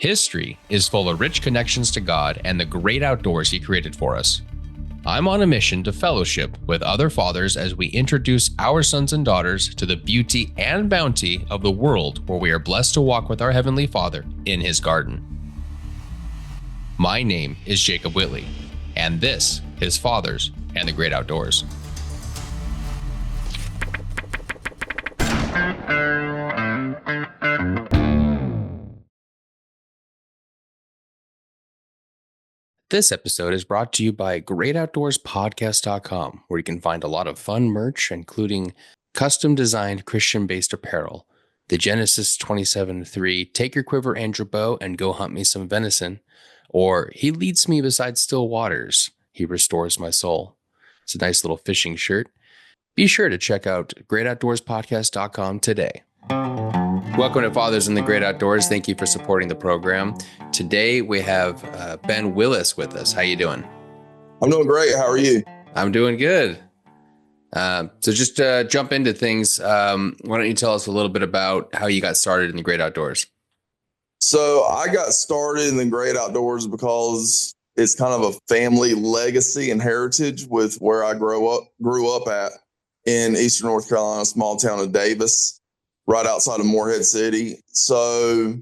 History is full of rich connections to God and the great outdoors He created for us. I'm on a mission to fellowship with other fathers as we introduce our sons and daughters to the beauty and bounty of the world where we are blessed to walk with our Heavenly Father in His garden. My name is Jacob Whitley, and this is Fathers and the Great Outdoors. This episode is brought to you by greatoutdoorspodcast.com, where you can find a lot of fun merch, including custom-designed Christian-based apparel, the Genesis 27:3, Take Your Quiver and Your Bow and Go Hunt Me Some Venison, or He Leads Me Beside Still Waters, He Restores My Soul. It's a nice little fishing shirt. Be sure to check out greatoutdoorspodcast.com today. Welcome to Fathers in the Great Outdoors. Thank you for supporting the program. Today we have Ben Willis with us. How you doing? I'm doing great. How are you? I'm doing good. So just jump into things. Why don't you tell us a little bit about how you got started in the great outdoors? So I got started in the great outdoors because it's kind of a family legacy and heritage with where I grew up at in Eastern North Carolina, small town of Davis, right outside of Morehead City. So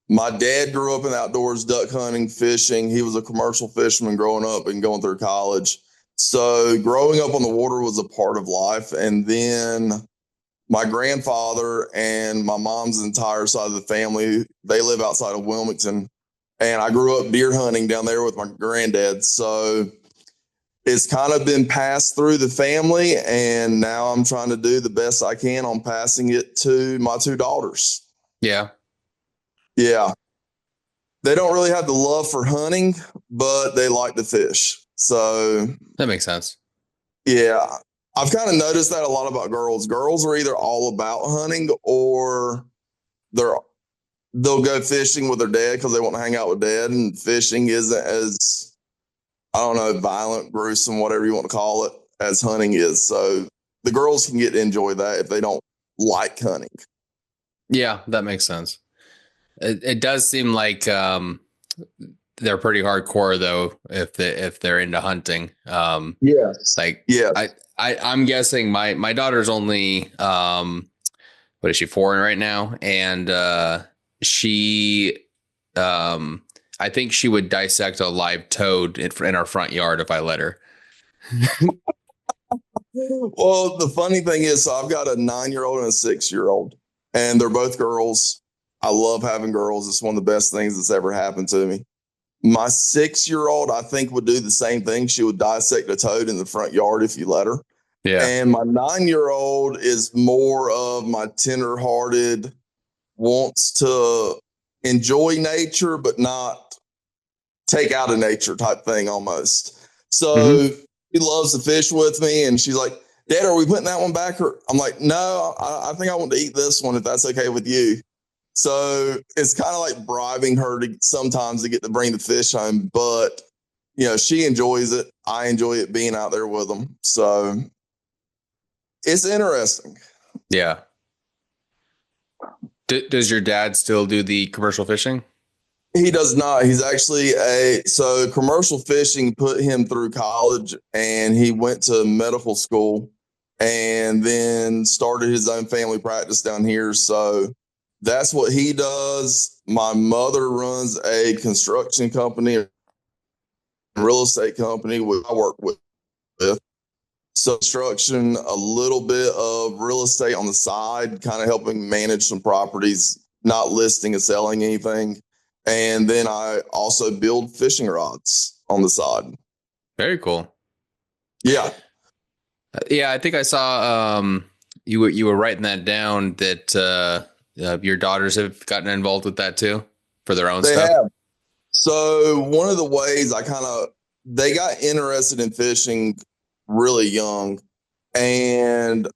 my dad grew up in the outdoors, duck hunting, fishing. He was a commercial fisherman growing up and going through college. So growing up on the water was a part of life. And then my grandfather and my mom's entire side of the family, they live outside of Wilmington. And I grew up deer hunting down there with my granddad. So it's kind of been passed through the family. And now I'm trying to do the best I can on passing it to my two daughters. Yeah. Yeah. They don't really have the love for hunting, but they like to fish. So that makes sense. Yeah. I've kind of noticed that a lot about girls. Girls are either all about hunting or they'll go fishing with their dad because they want to hang out with dad, and fishing isn't as, I don't know, violent, gruesome, whatever you want to call it, as hunting is. So the girls can get to enjoy that if they don't like hunting. Yeah, that makes sense. It does seem like they're pretty hardcore though if they're into hunting. Yes. I'm guessing my daughter's only what is she, 4 right now, and she I think she would dissect a live toad in our front yard if I let her. Well, the funny thing is, so I've got a 9-year-old and a 6-year-old, and they're both girls. I love having girls. It's one of the best things that's ever happened to me. My 6-year-old, I think, would do the same thing. She would dissect a toad in the front yard if you let her. Yeah. And my 9-year-old is more of my tender-hearted, wants to enjoy nature, but not take out of nature type thing almost. So She loves to fish with me, and she's like, Dad, are we putting that one back? Or I'm like, no, I think I want to eat this one if that's okay with you. So it's kind of like bribing her to sometimes to get to bring the fish home, but she enjoys it. I enjoy it being out there with them. So it's interesting. Yeah. Does your dad still do the commercial fishing? He does not. He's actually so commercial fishing put him through college, and he went to medical school and then started his own family practice down here. So that's what he does. My mother runs a construction company, a real estate company I work with. So construction, a little bit of real estate on the side, kind of helping manage some properties, not listing and selling anything. And then I also build fishing rods on the side. Very cool. Yeah. Yeah, I think I saw you were writing that down that your daughters have gotten involved with that too for their own stuff. They have. So one of the ways they got interested in fishing really young, and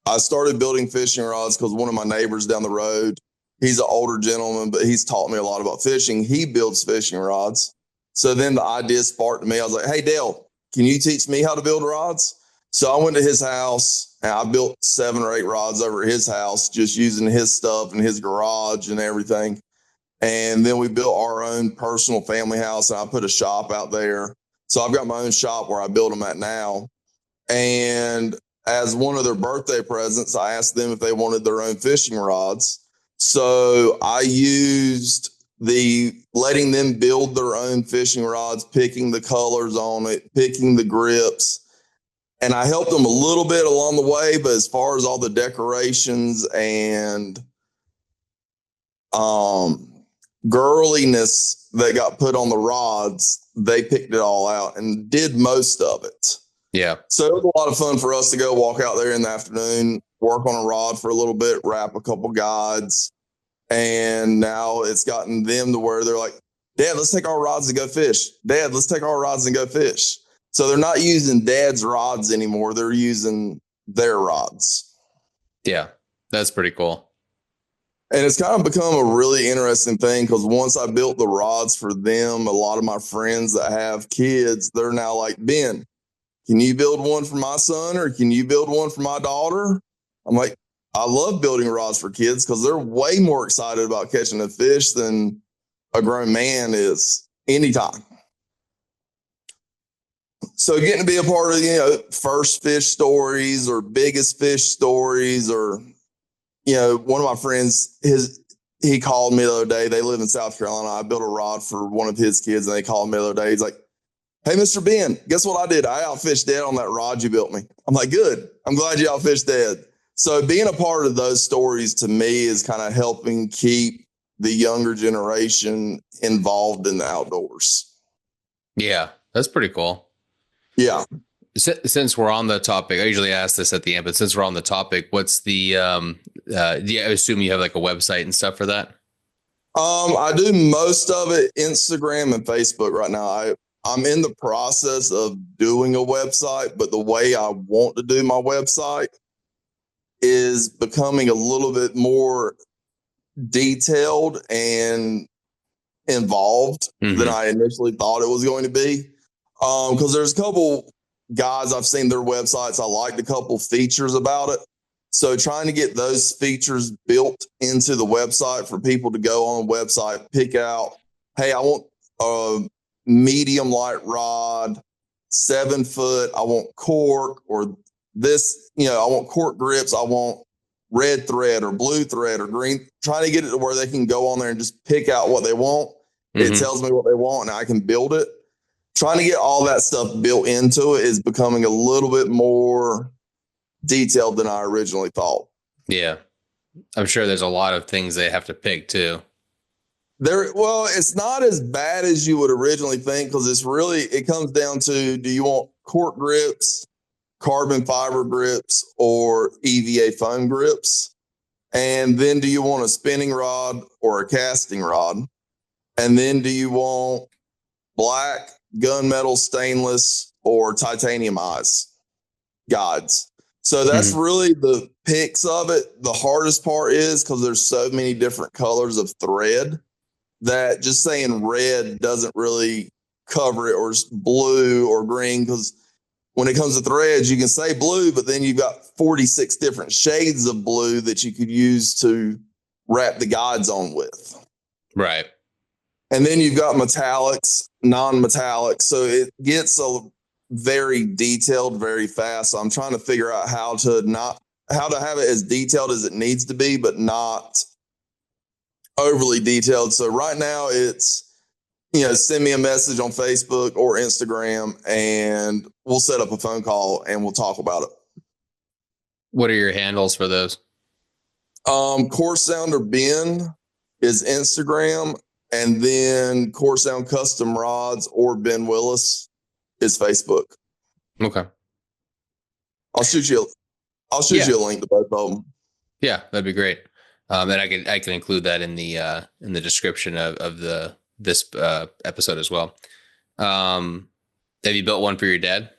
I started building fishing rods because one of my neighbors down the road, he's an older gentleman, but he's taught me a lot about fishing. He builds fishing rods. So then the idea sparked me. I was like, hey, Dale, can you teach me how to build rods? So I went to his house and I built 7 or 8 rods over at his house, just using his stuff in his garage and everything. And then we built our own personal family house, and I put a shop out there. So I've got my own shop where I build them at now. And as one of their birthday presents, I asked them if they wanted their own fishing rods. So I used letting them build their own fishing rods, picking the colors on it, picking the grips. And I helped them a little bit along the way, but as far as all the decorations and girliness that got put on the rods, they picked it all out and did most of it. Yeah. So it was a lot of fun for us to go walk out there in the afternoon, work on a rod for a little bit, wrap a couple guides. And now it's gotten them to where they're like, Dad, let's take our rods and go fish. Dad, let's take our rods and go fish. So they're not using Dad's rods anymore. They're using their rods. Yeah, that's pretty cool. And it's kind of become a really interesting thing because once I built the rods for them, a lot of my friends that have kids, they're now like, Ben, can you build one for my son or can you build one for my daughter? I'm like, I love building rods for kids because they're way more excited about catching a fish than a grown man is anytime. So getting to be a part of, first fish stories or biggest fish stories, or, one of my friends, he called me the other day. They live in South Carolina. I built a rod for one of his kids and they called me the other day. He's like, hey, Mr. Ben, guess what I did? I outfished Dad on that rod you built me. I'm like, good. I'm glad you outfished Dad. So being a part of those stories to me is kind of helping keep the younger generation involved in the outdoors. Yeah, that's pretty cool. Yeah. Since we're on the topic, I usually ask this at the end, but since we're on the topic, what's the, I assume you have like a website and stuff for that? I do most of it Instagram and Facebook right now. I'm in the process of doing a website, but the way I want to do my website is becoming a little bit more detailed and involved than I initially thought it was going to be. Because there's a couple guys I've seen their websites. I liked a couple features about it. So trying to get those features built into the website for people to go on the website, pick out, hey, I want a medium light rod, 7 foot. I want cork or this, I want cork grips. I want red thread or blue thread or green, trying to get it to where they can go on there and just pick out what they want. It tells me what they want and I can build it. Trying to get all that stuff built into it is becoming a little bit more detailed than I originally thought. Yeah. I'm sure there's a lot of things they have to pick too. Well, it's not as bad as you would originally think because it comes down to, do you want cork grips, carbon fiber grips, or EVA foam grips? And then do you want a spinning rod or a casting rod? And then do you want black, gunmetal, stainless, or titanium eyes guides? So that's really the picks of it. The hardest part is because there's so many different colors of thread that just saying red doesn't really cover it, or blue or green, because when it comes to threads, you can say blue, but then you've got 46 different shades of blue that you could use to wrap the guides on with. Right. And then you've got metallics, non-metallics. So it gets very detailed very fast. So I'm trying to figure out how to have it as detailed as it needs to be, but not overly detailed. So right now it's, send me a message on Facebook or Instagram and we'll set up a phone call and we'll talk about it. What are your handles for those? Core Sounder Ben is Instagram, and then Core Sound Custom Rods or Ben Willis is Facebook. Okay. I'll shoot you a link to both of them. Yeah, that'd be great. And I can include that in the description of this episode as well. Have you built one for your dad?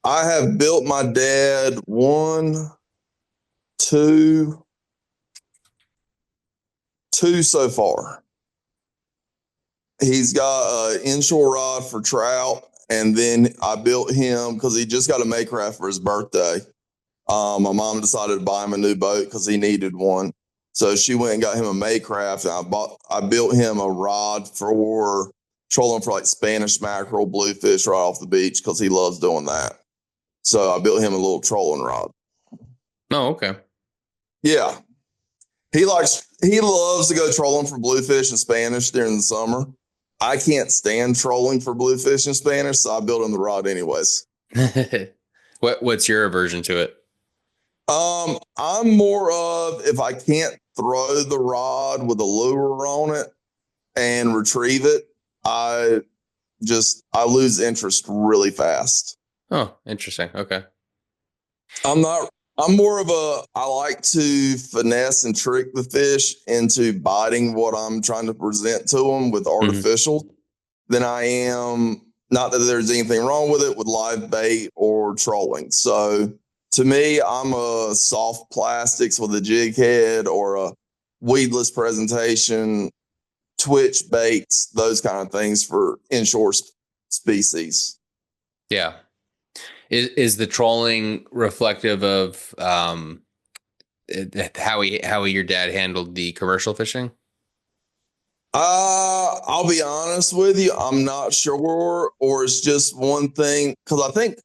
I have built my dad one, two so far. He's got an inshore rod for trout, and then I built him because he just got a Maycraft for his birthday. My mom decided to buy him a new boat because he needed one. So she went and got him a Maycraft, and I built him a rod for trolling for like Spanish mackerel, bluefish right off the beach because he loves doing that. So I built him a little trolling rod. Oh, okay. Yeah. He loves to go trolling for bluefish and Spanish during the summer. I can't stand trolling for bluefish and Spanish, so I built him the rod anyways. What's your aversion to it? I'm more of, if I can't throw the rod with a lure on it and retrieve it, I lose interest really fast. Oh, interesting. Okay. I'm more of I like to finesse and trick the fish into biting what I'm trying to present to them with artificial than I am, not that there's anything wrong with it, with live bait or trolling. So to me, I'm a soft plastics with a jig head or a weedless presentation, twitch baits, those kind of things for inshore species. Yeah. Is the trolling reflective of how your dad handled the commercial fishing? I'll be honest with you, I'm not sure, or it's just one thing, because I think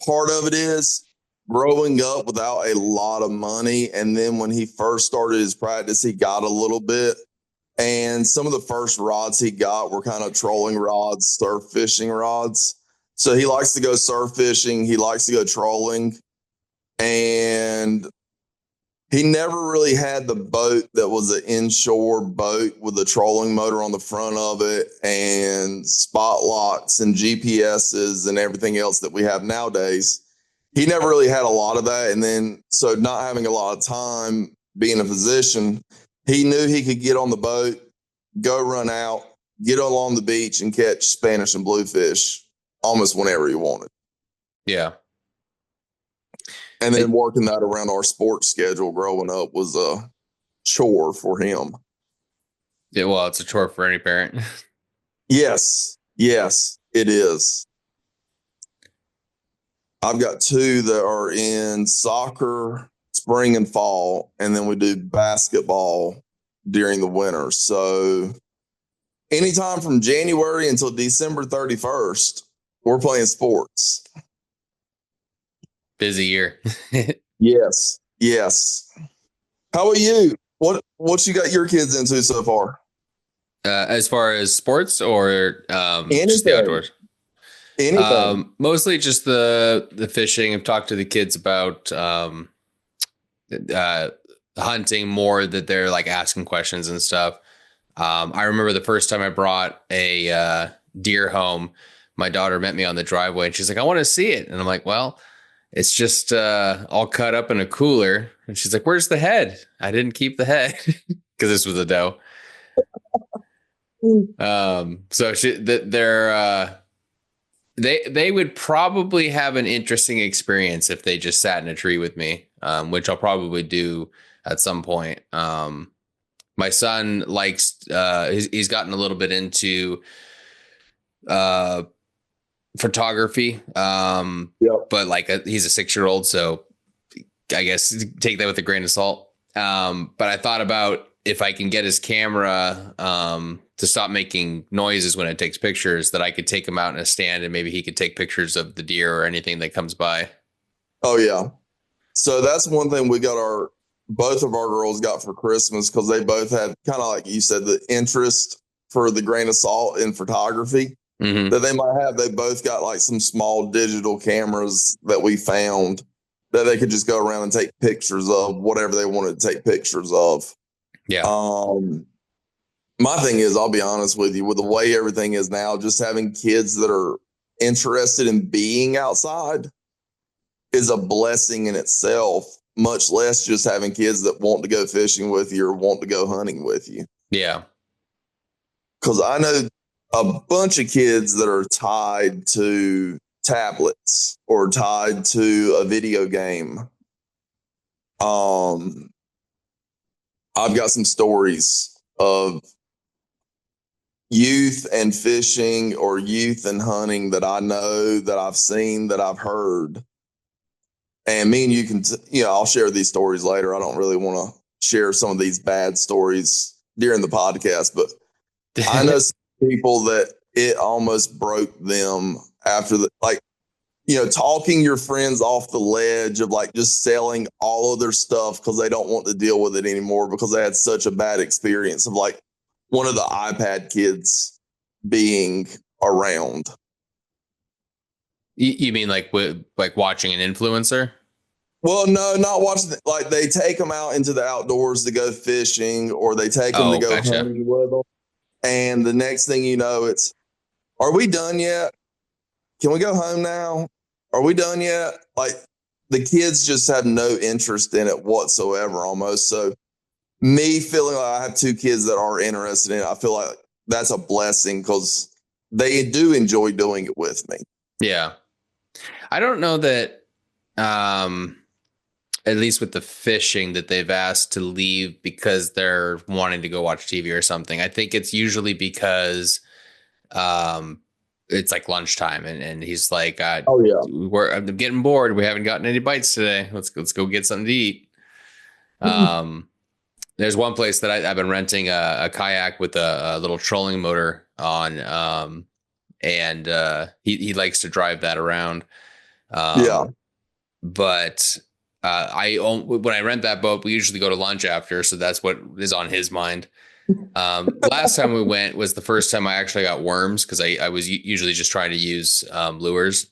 part of it is growing up without a lot of money, and then when he first started his practice, he got a little bit, and some of the first rods he got were kind of trolling rods, surf fishing rods. So he likes to go surf fishing, he likes to go trolling, and he never really had the boat that was an inshore boat with a trolling motor on the front of it and spot locks and GPSs and everything else that we have nowadays. He never really had a lot of that. And then, so not having a lot of time being a physician, he knew he could get on the boat, go run out, get along the beach and catch Spanish and bluefish almost whenever he wanted. Yeah. And then working that around our sports schedule growing up was a chore for him. Yeah, well, it's a chore for any parent. Yes, it is. I've got two that are in soccer, spring and fall, and then we do basketball during the winter. So anytime from January until December 31st, we're playing sports. Busy year. Yes. How about you? What you got your kids into so far? As far as sports or just the Anything. outdoors? Anything. Mostly just the fishing. I've talked to the kids about hunting more, that they're like asking questions and stuff. I remember the first time I brought a deer home, my daughter met me on the driveway and she's like, I want to see it. And I'm like, well, it's just all cut up in a cooler. And she's like, where's the head? I didn't keep the head because this was a doe. So they would probably have an interesting experience if they just sat in a tree with me, which I'll probably do at some point. My son likes, he's gotten a little bit into photography. But like he's a 6-year-old, so I guess take that with a grain of salt. But I thought about if I can get his camera to stop making noises when it takes pictures, that I could take him out in a stand and maybe he could take pictures of the deer or anything that comes by. Oh yeah. So that's one thing both of our girls got for Christmas, because they both had, kind of like you said, the interest for the grain of salt in photography that they might have. They both got like some small digital cameras that we found that they could just go around and take pictures of whatever they wanted to take pictures of. Yeah. My thing is, I'll be honest with you, with the way everything is now, just having kids that are interested in being outside is a blessing in itself, much less just having kids that want to go fishing with you or want to go hunting with you. Yeah. Because I know a bunch of kids that are tied to tablets or tied to a video game. I've got some stories of youth and fishing or youth and hunting that I know, that I've seen, that I've heard. And me and you can, I'll share these stories later. I don't really want to share some of these bad stories during the podcast, but I know some people that it almost broke them after talking your friends off the ledge of like just selling all of their stuff because they don't want to deal with it anymore because they had such a bad experience of like one of the iPad kids being around. You mean like watching an influencer? Well, no, not watching. Like they take them out into the outdoors to go fishing, or they take them to Oh, go gotcha. hunting with them. And the next thing you know, it's, are we done yet? Can we go home now? Are we done yet? Like the kids just have no interest in it whatsoever almost. So me feeling like I have two kids that are interested in it, I feel like that's a blessing because they do enjoy doing it with me. Yeah. I don't know that, at least with the fishing, that they've asked to leave because they're wanting to go watch TV or something. I think it's usually because it's like lunchtime and he's like, Oh yeah. I'm getting bored. We haven't gotten any bites today. Let's go get something to eat. There's one place that I've been renting a kayak with a little trolling motor on, and he likes to drive that around. Yeah. But when I rent that boat, we usually go to lunch after, so that's what is on his mind. Last time we went was the first time I actually got worms because I was usually just trying to use lures.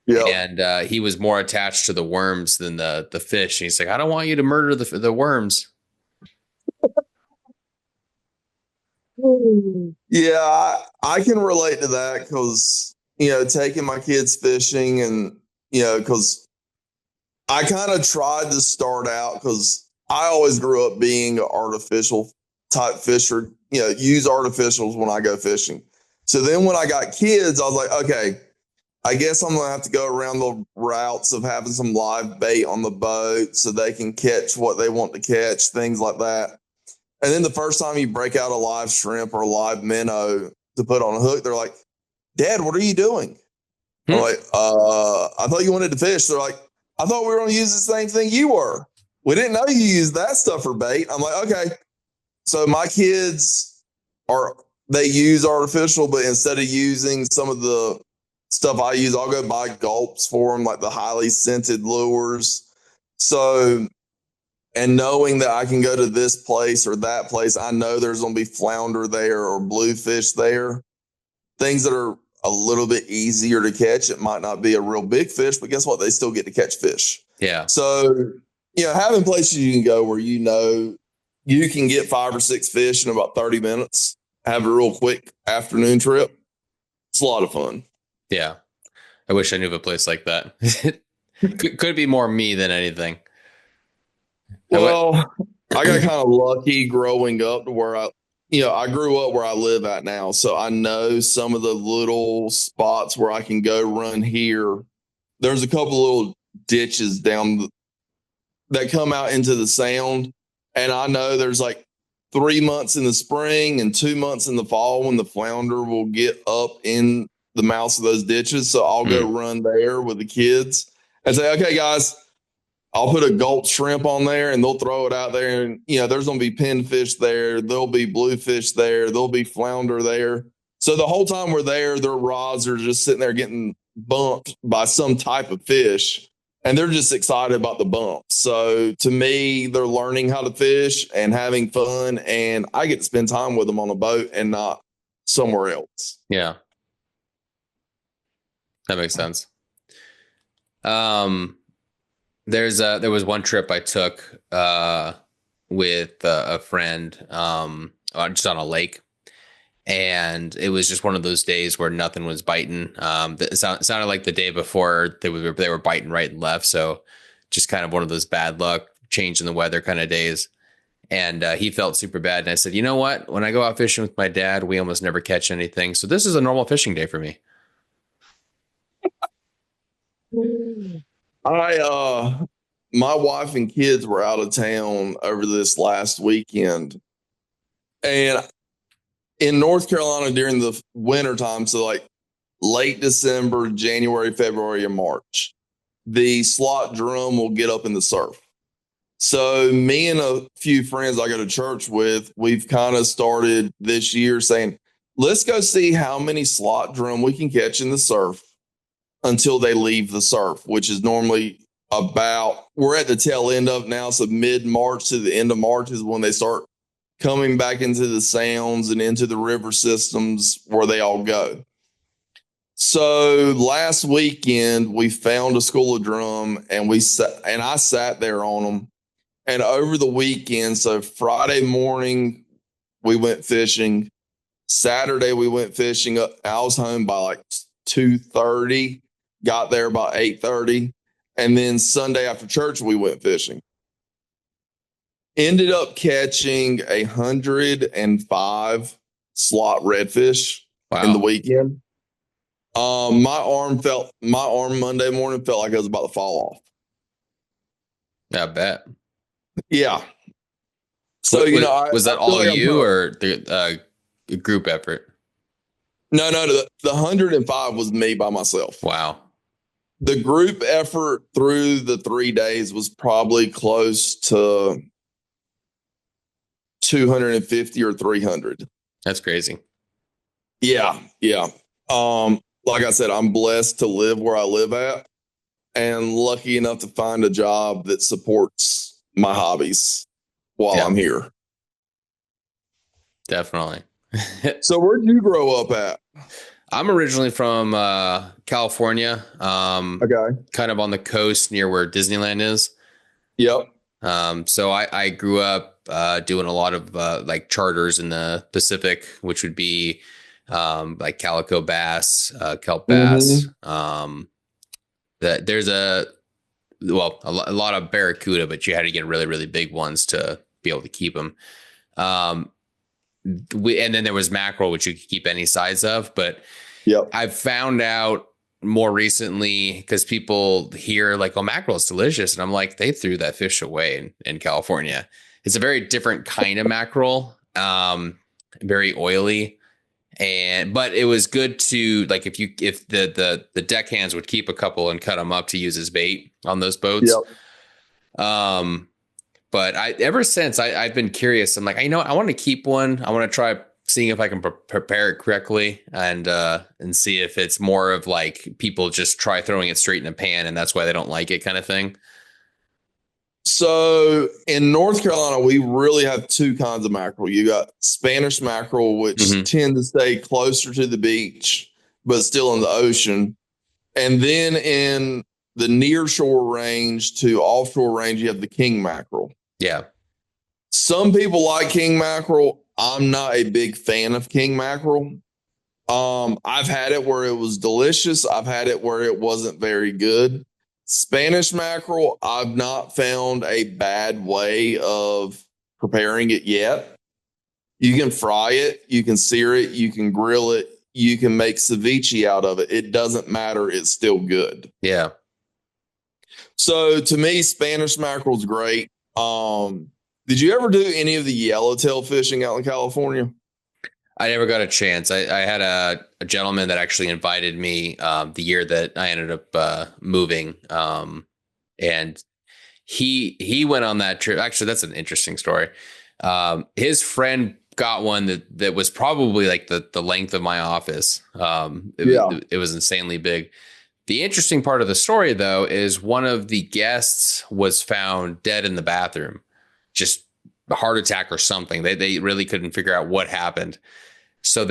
Yeah. And he was more attached to the worms than the fish. And he's like, I don't want you to murder the worms. Yeah, I can relate to that because, taking my kids fishing and, because I kind of tried to start out because I always grew up being an artificial type fisher, use artificials when I go fishing. So then when I got kids, I was like, okay, I guess I'm going to have to go around the routes of having some live bait on the boat so they can catch what they want to catch, things like that. And then the first time you break out a live shrimp or a live minnow to put on a hook, they're like, Dad, what are you doing? I'm like, I thought you wanted to fish. They're like, I thought we were going to use the same thing you were. We didn't know you used that stuff for bait. I'm like, okay. So my kids they use artificial, but instead of using some of the stuff I use, I'll go buy gulps for them, like the highly scented lures. So, and knowing that I can go to this place or that place, I know there's going to be flounder there or bluefish there, things that are a little bit easier to catch. It might not be a real big fish, but guess what? They still get to catch fish. Yeah. So, having places you can go where you can get 5 or 6 fish in about 30 minutes, have a real quick afternoon trip. It's a lot of fun. Yeah. I wish I knew of a place like that. Could be more me than anything. Well, I got kind of lucky growing up to where I grew up where I live at now. So I know some of the little spots where I can go run here. There's a couple little ditches down that come out into the sound. And I know there's like 3 months in the spring and 2 months in the fall when the flounder will get up in the mouths of those ditches. So I'll go run there with the kids and say, okay, guys, I'll put a gulp shrimp on there and they'll throw it out there. And, there's going to be pinfish there. There'll be bluefish there. There'll be flounder there. So the whole time we're there, their rods are just sitting there getting bumped by some type of fish. And they're just excited about the bump. So to me, they're learning how to fish and having fun. And I get to spend time with them on a boat and not somewhere else. Yeah. That makes sense. There was one trip I took with a friend just on a lake, and it was just one of those days where nothing was biting. It sounded like the day before they were biting right and left, so just kind of one of those bad luck, change in the weather kind of days. And he felt super bad, and I said, you know what? When I go out fishing with my dad, we almost never catch anything, so this is a normal fishing day for me. My wife and kids were out of town over this last weekend. And in North Carolina during the winter time, so like late December, January, February, and March, the slot drum will get up in the surf. So me and a few friends I go to church with, we've kind of started this year saying, let's go see how many slot drum we can catch in the surf until they leave the surf, which is normally we're at the tail end of now. So mid-March to the end of March is when they start coming back into the sounds and into the river systems where they all go. So last weekend we found a school of drum and I sat there on them. And over the weekend, so Friday morning we went fishing. Saturday we went fishing. I was home by like 2:30, got there about 8:30. And then Sunday after church we went fishing. Ended up catching 105 slot redfish in the weekend. My arm Monday morning felt like it was about to fall off. I bet. Yeah. So, was that all you or the group effort? No, the 105 was me by myself. Wow. The group effort through the 3 days was probably close to 250 or 300. That's crazy. Yeah. Like I said, I'm blessed to live where I live at and lucky enough to find a job that supports my hobbies while I'm here. Definitely. So where'd you grow up at? I'm originally from California. Okay. Kind of on the coast near where Disneyland is. Yep. So I grew up doing a lot of like charters in the Pacific, which would be like calico bass, kelp bass. There's a lot of barracuda, but you had to get really, really big ones to be able to keep them. And then there was mackerel, which you could keep any size of. But I've found out more recently because people hear like, oh, mackerel is delicious. And I'm like, they threw that fish away in California. It's a very different kind of mackerel, very oily. But it was good to like if the deckhands would keep a couple and cut them up to use as bait on those boats. But ever since I've been curious. I'm like, I want to keep one. I want to try seeing if I can prepare it correctly and see if it's more of like people just try throwing it straight in a pan and that's why they don't like it kind of thing. So in North Carolina, we really have two kinds of mackerel. You got Spanish mackerel, which tend to stay closer to the beach, but still in the ocean. And then in the near shore range to offshore range, you have the king mackerel. Yeah. Some people like king mackerel. I'm not a big fan of king mackerel. I've had it where it was delicious. I've had it where it wasn't very good. Spanish mackerel, I've not found a bad way of preparing it yet. You can fry it, you can sear it, you can grill it, you can make ceviche out of it. It doesn't matter. It's still good. Yeah. So to me, Spanish mackerel is great. Did you ever do any of the yellowtail fishing out in California? I never got a chance. I had a gentleman that actually invited me the year that I ended up moving. And he went on that trip. Actually, that's an interesting story. His friend got one that was probably like the length of my office. It was insanely big. The interesting part of the story, though, is one of the guests was found dead in the bathroom, just a heart attack or something. They really couldn't figure out what happened. So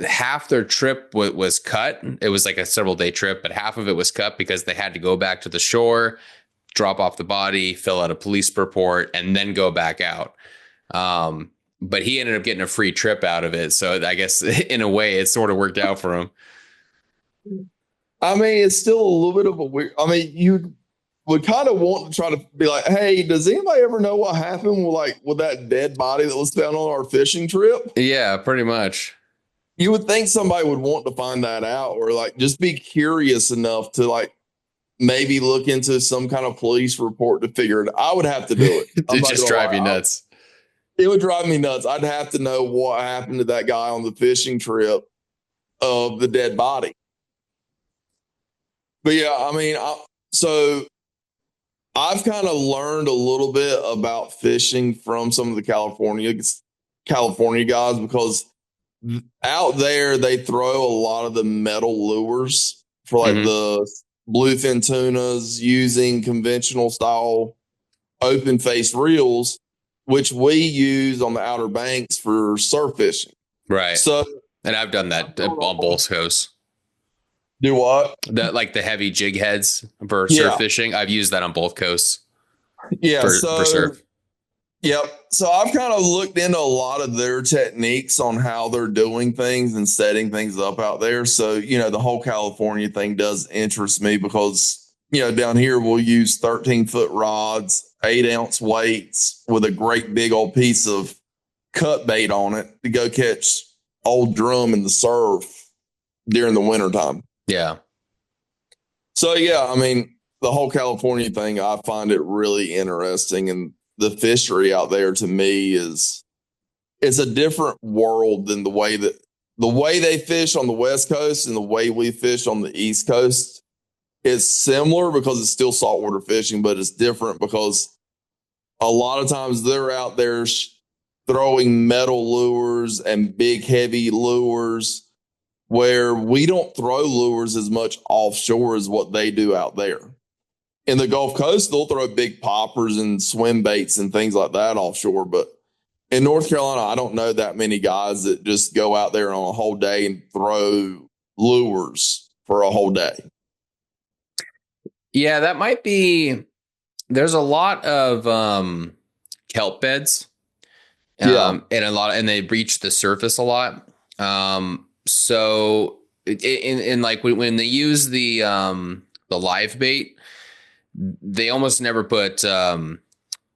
half their trip was cut. It was like a several day trip, but half of it was cut because they had to go back to the shore, drop off the body, fill out a police report, and then go back out. But he ended up getting a free trip out of it. So I guess in a way it sort of worked out for him. I mean, it's still a little bit of a weird. I mean, you would kind of want to try to be like, hey, does anybody ever know what happened with that dead body that was found on our fishing trip? Yeah, pretty much. You would think somebody would want to find that out or like just be curious enough to like maybe look into some kind of police report to figure it. I would have to do it. It just drive you nuts. It would drive me nuts. I'd have to know what happened to that guy on the fishing trip of the dead body. But yeah, I mean, so I've kind of learned a little bit about fishing from some of the California guys because out there they throw a lot of the metal lures for like Hmm. the bluefin tunas using conventional style open face reels, which we use on the Outer Banks for surf fishing. Right. So And I've done that on both coasts. do what? Like the heavy jig heads for surf Yeah, fishing. I've used that on both coasts yeah. for So surf. yep. So I've kind of looked into a lot of their techniques on how they're doing things and setting things up out there. So, the whole California thing does interest me because, down here we'll use 13-foot rods, 8-ounce weights with a great big old piece of cut bait on it to go catch old drum in the surf during the wintertime. Yeah. So, yeah, I mean, the whole California thing, I find it really interesting. And the fishery out there to me is it's a different world than the way they fish on the West Coast and the way we fish on the East Coast. It's similar because it's still saltwater fishing, but it's different because a lot of times they're out there throwing metal lures and big, heavy lures where we don't throw lures as much offshore as what they do out there. In the Gulf Coast, they'll throw big poppers and swim baits and things like that offshore. But in North Carolina, I don't know that many guys that just go out there on a whole day and throw lures for a whole day. Yeah, that might be. There's a lot of kelp beds, Yeah. and they breach the surface a lot. So in like when they use the live bait, they almost never put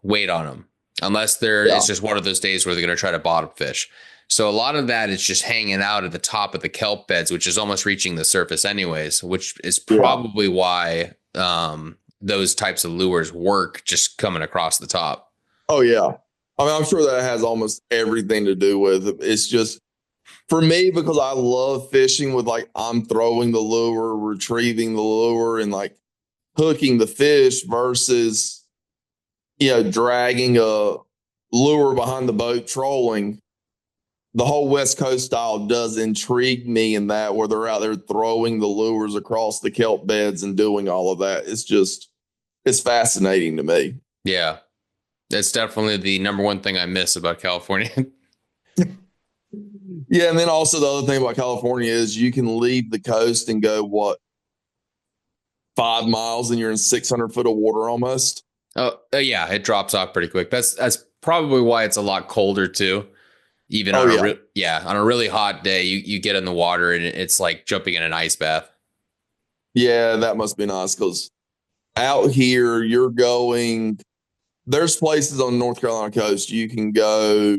weight on them unless Yeah. it's just one of those days where they're going to try to bottom fish. So a lot of that is just hanging out at the top of the kelp beds, which is almost reaching the surface anyways, which is Yeah. probably why those types of lures work just coming across the top. Oh, yeah. I mean, I'm sure that has almost everything to do with it. It's just for me because I love fishing with like I'm throwing the lure, retrieving the lure, and like hooking the fish versus dragging a lure behind the boat trolling. The whole West Coast style does intrigue me in that where they're out there throwing the lures across the kelp beds and doing all of that. It's fascinating to me. Yeah, that's definitely the number one thing I miss about California. Yeah, and then also the other thing about California is you can leave the coast and go 5 miles and you're in 600 foot of water almost. Oh, yeah, it drops off pretty quick. That's probably why it's a lot colder too. Even Oh on yeah, on a really hot day, you get in the water and it's like jumping in an ice bath. yeah, that must be nice because out here you're going. There's places on the North Carolina coast you can go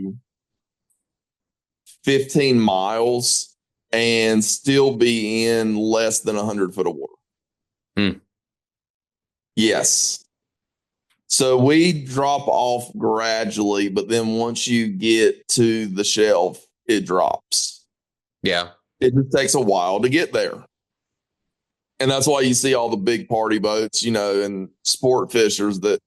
15 miles and still be in less than 100 foot of water. Hmm. Yes. So we drop off gradually, but then once you get to the shelf, it drops. Yeah. It just takes a while to get there. And that's why you see all the big party boats, and sport fishers that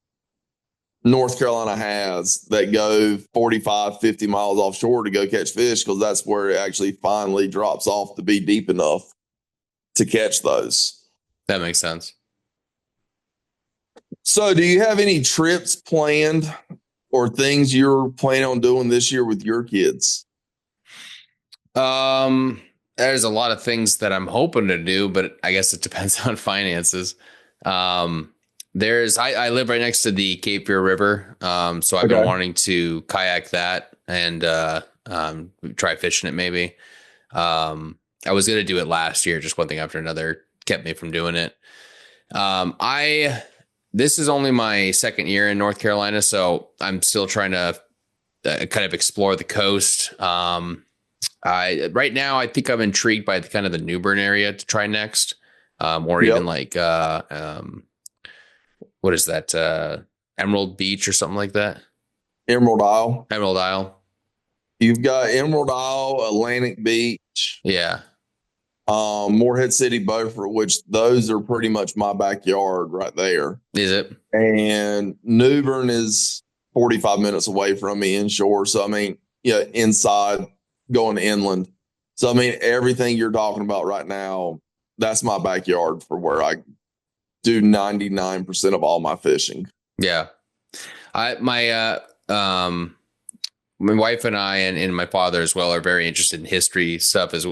North Carolina has that go 45, 50 miles offshore to go catch fish because that's where it actually finally drops off to be deep enough to catch those. That makes sense. So, do you have any trips planned or things you're planning on doing this year with your kids? There's a lot of things that I'm hoping to do, but I guess it depends on finances. Um, I live right next to the Cape Fear River. So I've been Okay. wanting to kayak that and try fishing it maybe. I was gonna do it last year, just one thing after another kept me from doing it. I This is only my second year in North Carolina, so I'm still trying to kind of explore the coast. Right now I think I'm intrigued by kind of the New Bern area to try next, or even Yep. like what is that? Emerald Beach or something like that. Emerald Isle. Emerald Isle. You've got Emerald Isle, Atlantic Beach. Yeah. Morehead City, Beaufort, which those are pretty much my backyard right there. Is it? And New Bern is 45 minutes away from me inshore. So, I mean, yeah, inside going inland. So, I mean, everything you're talking about right now, that's my backyard for where I do 99% of all my fishing. Yeah. My wife and I and my father as well are very interested in history stuff as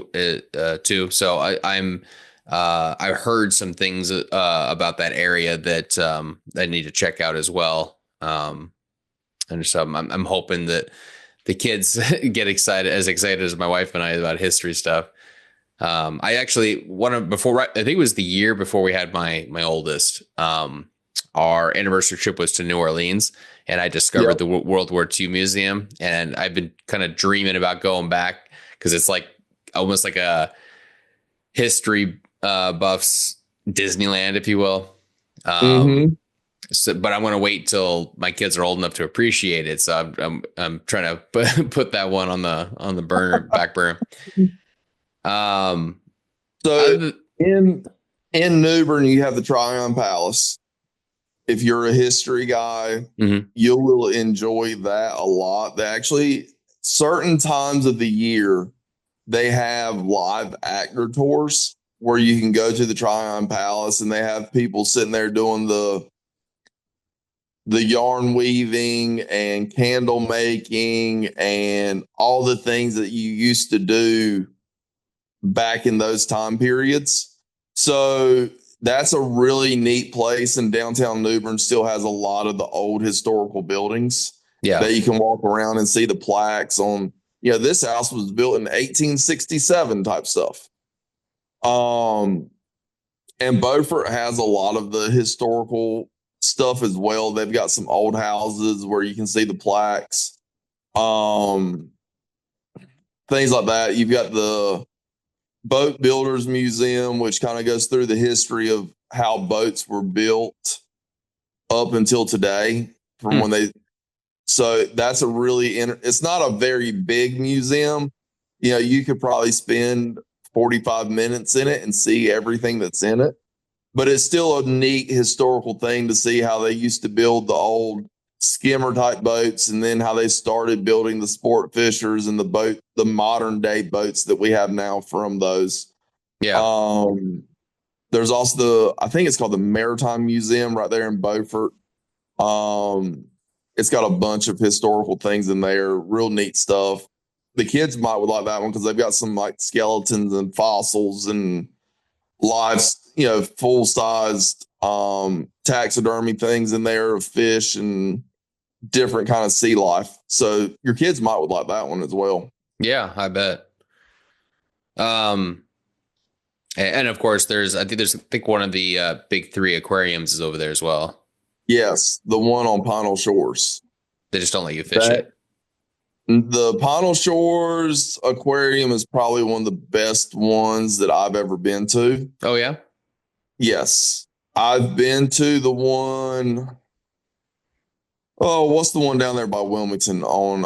too. So I heard some things about that area that I need to check out as well. And so I'm hoping that the kids get excited as my wife and I about history stuff. I actually I think it was the year before we had my oldest. Our anniversary trip was to New Orleans, and I discovered the World War II Museum, and I've been kind of dreaming about going back because it's like almost like a history buffs Disneyland, if you will. So, but I'm going to wait till my kids are old enough to appreciate it. So I'm trying to put that one on the back burner. So in New Bern, you have the Tryon Palace. If you're a history guy, you will enjoy that a lot. They actually, certain times of the year, they have live actor tours where you can go to the Tryon Palace and they have people sitting there doing the yarn weaving and candle making and all the things that you used to do back in those time periods. So that's a really neat place. And downtown New Bern still has a lot of the old historical buildings that you can walk around and see the plaques on. You know, this house was built in 1867 type stuff. And Beaufort has a lot of the historical stuff as well. They've got some old houses where you can see the plaques, things like that. You've got the Boat Builders Museum, which kind of goes through the history of how boats were built up until today from when they. So that's a really, it's not a very big museum. You know, you could probably spend 45 minutes in it and see everything that's in it. But it's still a neat historical thing to see how they used to build the old skimmer type boats and then how they started building the sport fishers and the modern day boats that we have now from those. Yeah. There's also I think it's called the Maritime Museum right there in Beaufort. It's got a bunch of historical things in there, real neat stuff. The kids might would like that one because they've got some like skeletons and fossils and live, you know, full-sized taxidermy things in there of fish and different kind of sea life. So your kids might would like that one as well. Yeah, I bet. And of course I think one of the big three aquariums is over there as well. Yes, the one on Pinal Shores. They just don't let you fish it. The Pinal Shores Aquarium is probably one of the best ones that I've ever been to. Oh, yeah? Yes. I've been to the one. Oh, what's the one down there by Wilmington on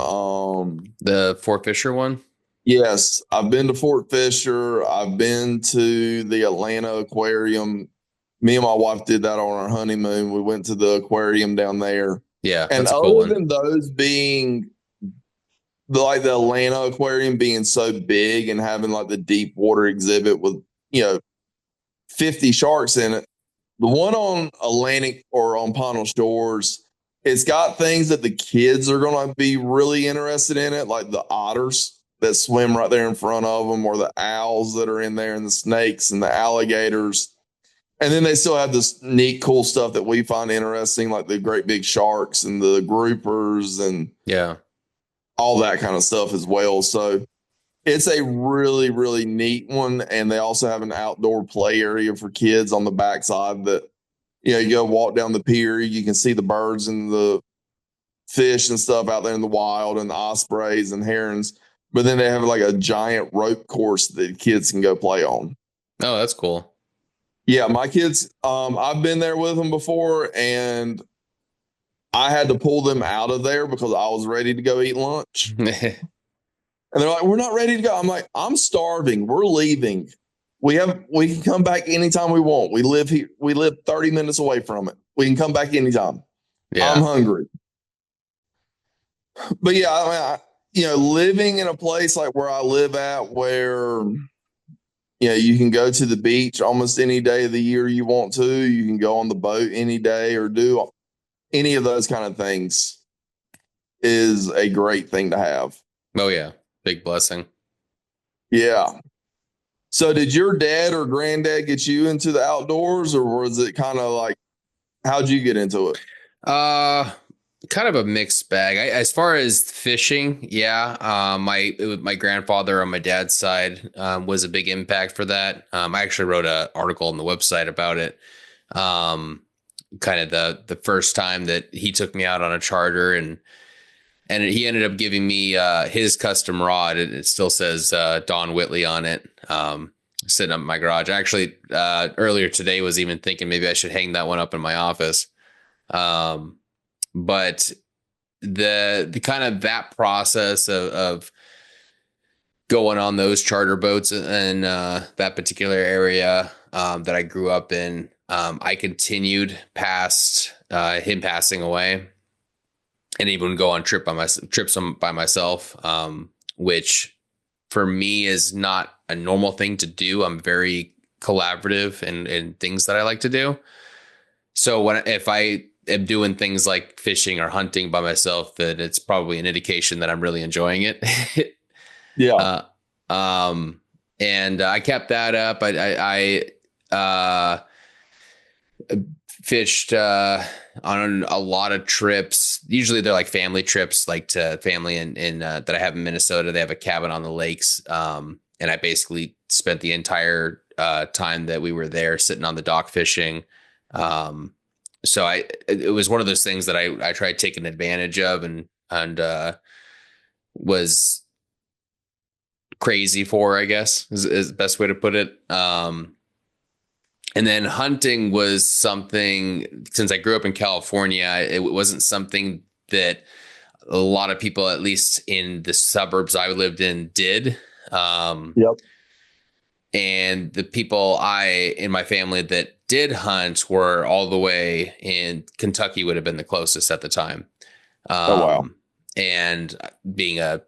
the Fort Fisher one? Yes. I've been to Fort Fisher. I've been to the Atlanta Aquarium. Me and my wife did that on our honeymoon. We went to the aquarium down there. Yeah. And other than those being the Atlanta Aquarium being so big and having like the deep water exhibit with, you know, 50 sharks in it, the one on Atlantic or on Pinal Shores, it's got things that the kids are going to be really interested in it, like the otters that swim right there in front of them, or the owls that are in there, and the snakes and the alligators. And then they still have this neat, cool stuff that we find interesting, like the great big sharks and the groupers and all that kind of stuff as well. So it's a really, really neat one. And they also have an outdoor play area for kids on the backside that, you know, you go walk down the pier, you can see the birds and the fish and stuff out there in the wild and the ospreys and herons. But then they have like a giant rope course that kids can go play on. Oh, that's cool. Yeah, my kids, I've been there with them before, and I had to pull them out of there because I was ready to go eat lunch. And they're like, we're not ready to go. I'm like, I'm starving. We're leaving. we can come back anytime we want. We live here. We live 30 minutes away from it. We can come back anytime. I'm Yeah. hungry. But yeah, I mean, living in a place like where I live at, where you can go to the beach almost any day of the year you want to. You can go on the boat any day or do any of those kind of things is a great thing to have. Oh yeah. Big blessing. Yeah. So did your dad or granddad get you into the outdoors, or was it kind of like, how'd you get into it? Uh, Kind of a mixed bag. As far as fishing, yeah, my grandfather on my dad's side was a big impact for that. I actually wrote an article on the website about it. Kind of the first time that he took me out on a charter, and he ended up giving me his custom rod. It still says Don Whitley on it. Sitting up in my garage. Actually, earlier today was even thinking maybe I should hang that one up in my office. But the kind of that process of going on those charter boats in that particular area that I grew up in, I continued past him passing away, and even go on trips by myself, which for me is not a normal thing to do. I'm very collaborative in things that I like to do. So if I am doing things like fishing or hunting by myself, that it's probably an indication that I'm really enjoying it. Yeah. And I kept that up. I fished on a lot of trips. Usually they're like family trips, like to family in that I have in Minnesota. They have a cabin on the lakes. And I basically spent the entire time that we were there sitting on the dock fishing. So it was one of those things that I tried taking advantage of and was crazy for, I guess is the best way to put it. And then hunting was something, since I grew up in California, it wasn't something that a lot of people, at least in the suburbs I lived in, did. Yep. And the people in my family that did hunt were all the way in Kentucky, would have been the closest at the time. Oh, wow. And being a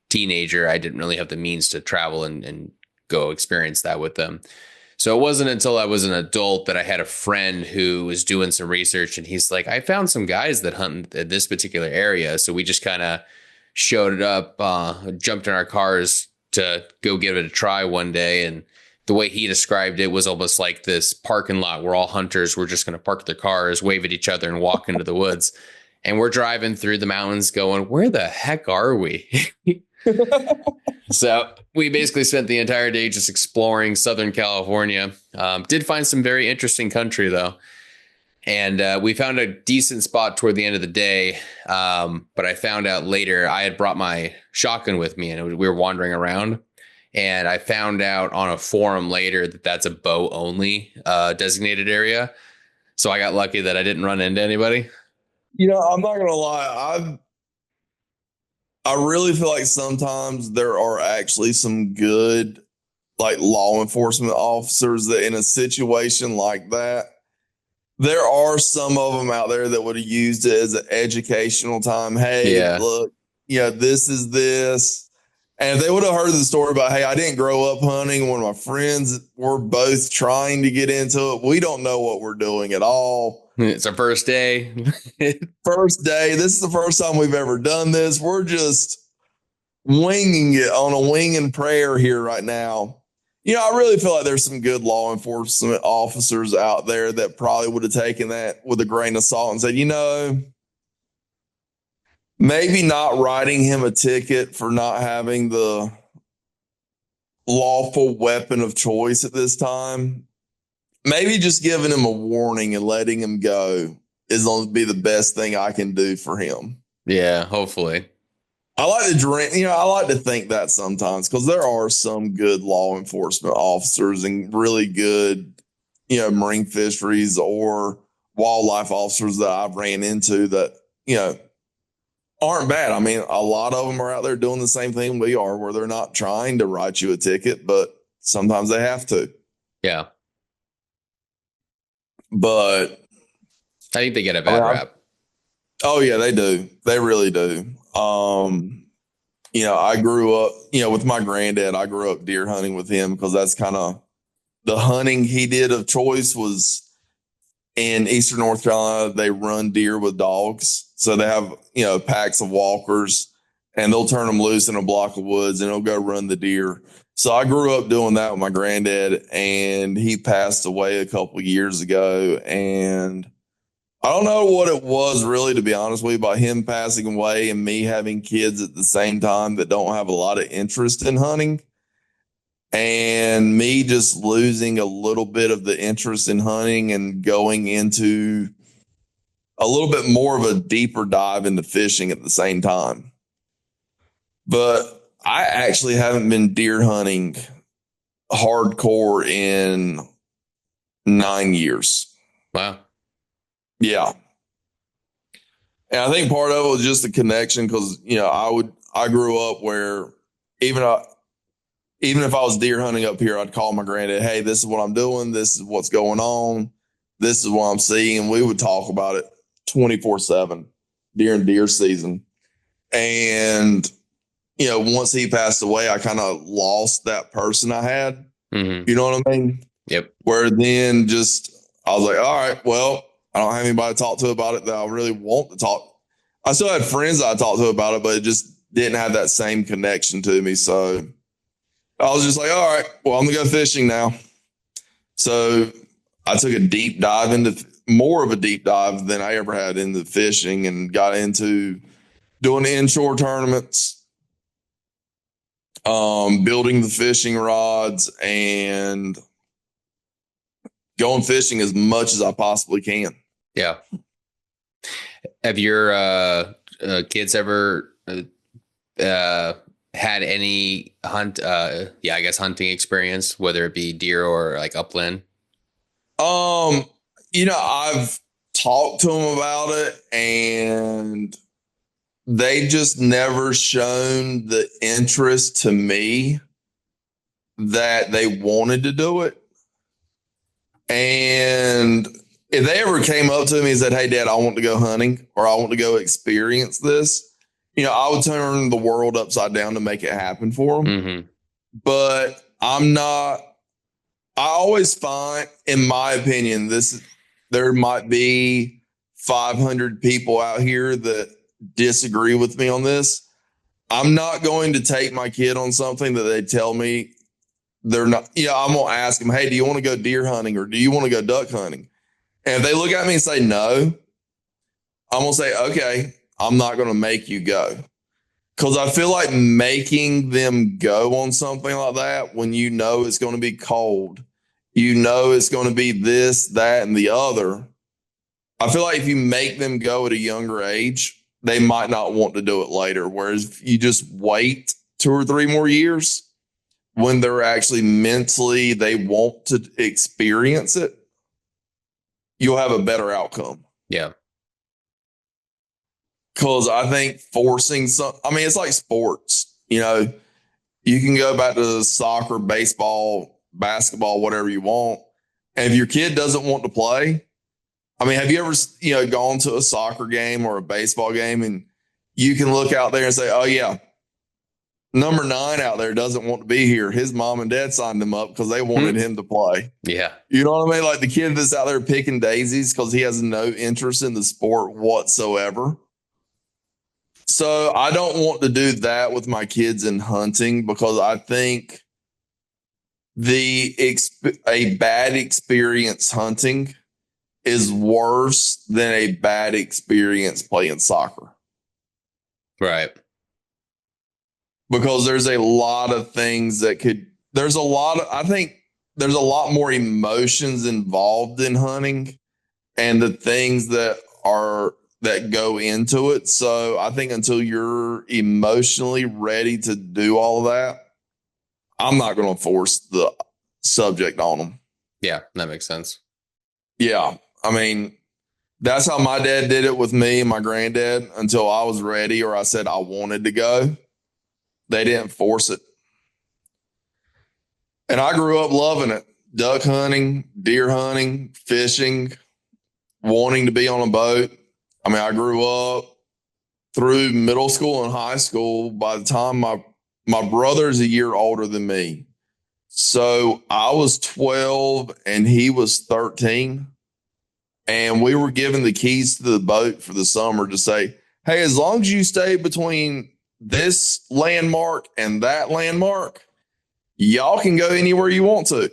teenager, I didn't really have the means to travel and go experience that with them. So it wasn't until I was an adult that I had a friend who was doing some research, and he's like, I found some guys that hunt in this particular area. So we just kind of showed up, jumped in our cars to go give it a try one day. And the way he described it was almost like this parking lot where all hunters were just going to park their cars, wave at each other, and walk into the woods. And we're driving through the mountains going, where the heck are we? So we basically spent the entire day just exploring Southern California. Did find some very interesting country, though. And we found a decent spot toward the end of the day. But I found out later I had brought my shotgun with me, and we were wandering around. And I found out on a forum later that that's a bow only designated area. So I got lucky that I didn't run into anybody. I'm not going to lie. I really feel like sometimes there are actually some good, like, law enforcement officers that in a situation like that, there are some of them out there that would have used it as an educational time. Hey, Yeah. look, this is this. And if they would have heard the story about, hey, I didn't grow up hunting. One of my friends were both trying to get into it. We don't know what we're doing at all. It's our first day. First day. This is the first time we've ever done this. We're just winging it on a wing and prayer here right now. I really feel like there's some good law enforcement officers out there that probably would have taken that with a grain of salt and said, maybe not writing him a ticket for not having the lawful weapon of choice at this time. Maybe just giving him a warning and letting him go is going to be the best thing I can do for him. Yeah, hopefully. I like to drink, I like to think that sometimes, because there are some good law enforcement officers and really good, marine fisheries or wildlife officers that I've ran into that, aren't bad. I mean, a lot of them are out there doing the same thing we are, where they're not trying to write you a ticket, but sometimes they have to. Yeah. But I think they get a I mean, bad rap. oh yeah, they do. They really do. I grew up, with my granddad. I grew up deer hunting with him because that's kind of the hunting he did of choice was in Eastern North Carolina. They run deer with dogs. So they have, packs of walkers and they'll turn them loose in a block of woods and they'll go run the deer. So I grew up doing that with my granddad and he passed away a couple of years ago. And I don't know what it was really, to be honest with you, by him passing away and me having kids at the same time that don't have a lot of interest in hunting and me just losing a little bit of the interest in hunting and going into a little bit more of a deeper dive into fishing at the same time. But I actually haven't been deer hunting hardcore in 9 years. Wow. Yeah. And I think part of it was just the connection because, I grew up where even even if I was deer hunting up here, I'd call my granddad, hey, this is what I'm doing. This is what's going on. This is what I'm seeing. And we would talk about it 24/7 during deer season. And, once he passed away, I kind of lost that person I had. Mm-hmm. You know what I mean? Yep. Where then I was like, all right, well, I don't have anybody to talk to about it that I really want to talk. I still had friends that I talked to about it, but it just didn't have that same connection to me. So I was just like, all right, well, I'm going to go fishing now. So I took a deep dive into more of a deep dive than I ever had into fishing and got into doing inshore tournaments, building the fishing rods and going fishing as much as I possibly can. Yeah. Have your kids ever had any I guess hunting experience, whether it be deer or like upland? I've talked to them about it and they just never shown the interest to me that they wanted to do it. And if they ever came up to me and said, hey, Dad, I want to go hunting or I want to go experience this, I would turn the world upside down to make it happen for them. Mm-hmm. But I always find, in my opinion, there might be 500 people out here that disagree with me on this. I'm not going to take my kid on something that they tell me they're not. I'm going to ask them, hey, do you want to go deer hunting or do you want to go duck hunting? And if they look at me and say no, I'm going to say, okay, I'm not going to make you go. Because I feel like making them go on something like that when it's going to be cold, it's going to be this, that, and the other. I feel like if you make them go at a younger age, they might not want to do it later. Whereas if you just wait 2 or 3 more years when they're actually mentally, they want to experience it, you'll have a better outcome. Yeah. Because I think it's like sports. You can go back to soccer, baseball, basketball, whatever you want. And if your kid doesn't want to play, have you ever, gone to a soccer game or a baseball game and you can look out there and say, oh, yeah, number 9 out there doesn't want to be here. His mom and dad signed him up because they wanted him to play. Yeah. You know what I mean? Like the kid that's out there picking daisies because he has no interest in the sport whatsoever. So I don't want to do that with my kids in hunting because I think a bad experience hunting is worse than a bad experience playing soccer. Right. Because there's a lot of things I think there's a lot more emotions involved in hunting and the things that go into it. So I think until you're emotionally ready to do all of that, I'm not going to force the subject on them. Yeah, that makes sense. Yeah. That's how my dad did it with me and my granddad until I was ready or I said I wanted to go. They didn't force it. And I grew up loving it. duck hunting, deer hunting, fishing, wanting to be on a boat. I mean, I grew up through middle school and high school. By the time my brother's a year older than me. So I was 12 and he was 13. And we were given the keys to the boat for the summer to say, hey, as long as you stay between this landmark and that landmark, y'all can go anywhere you want to.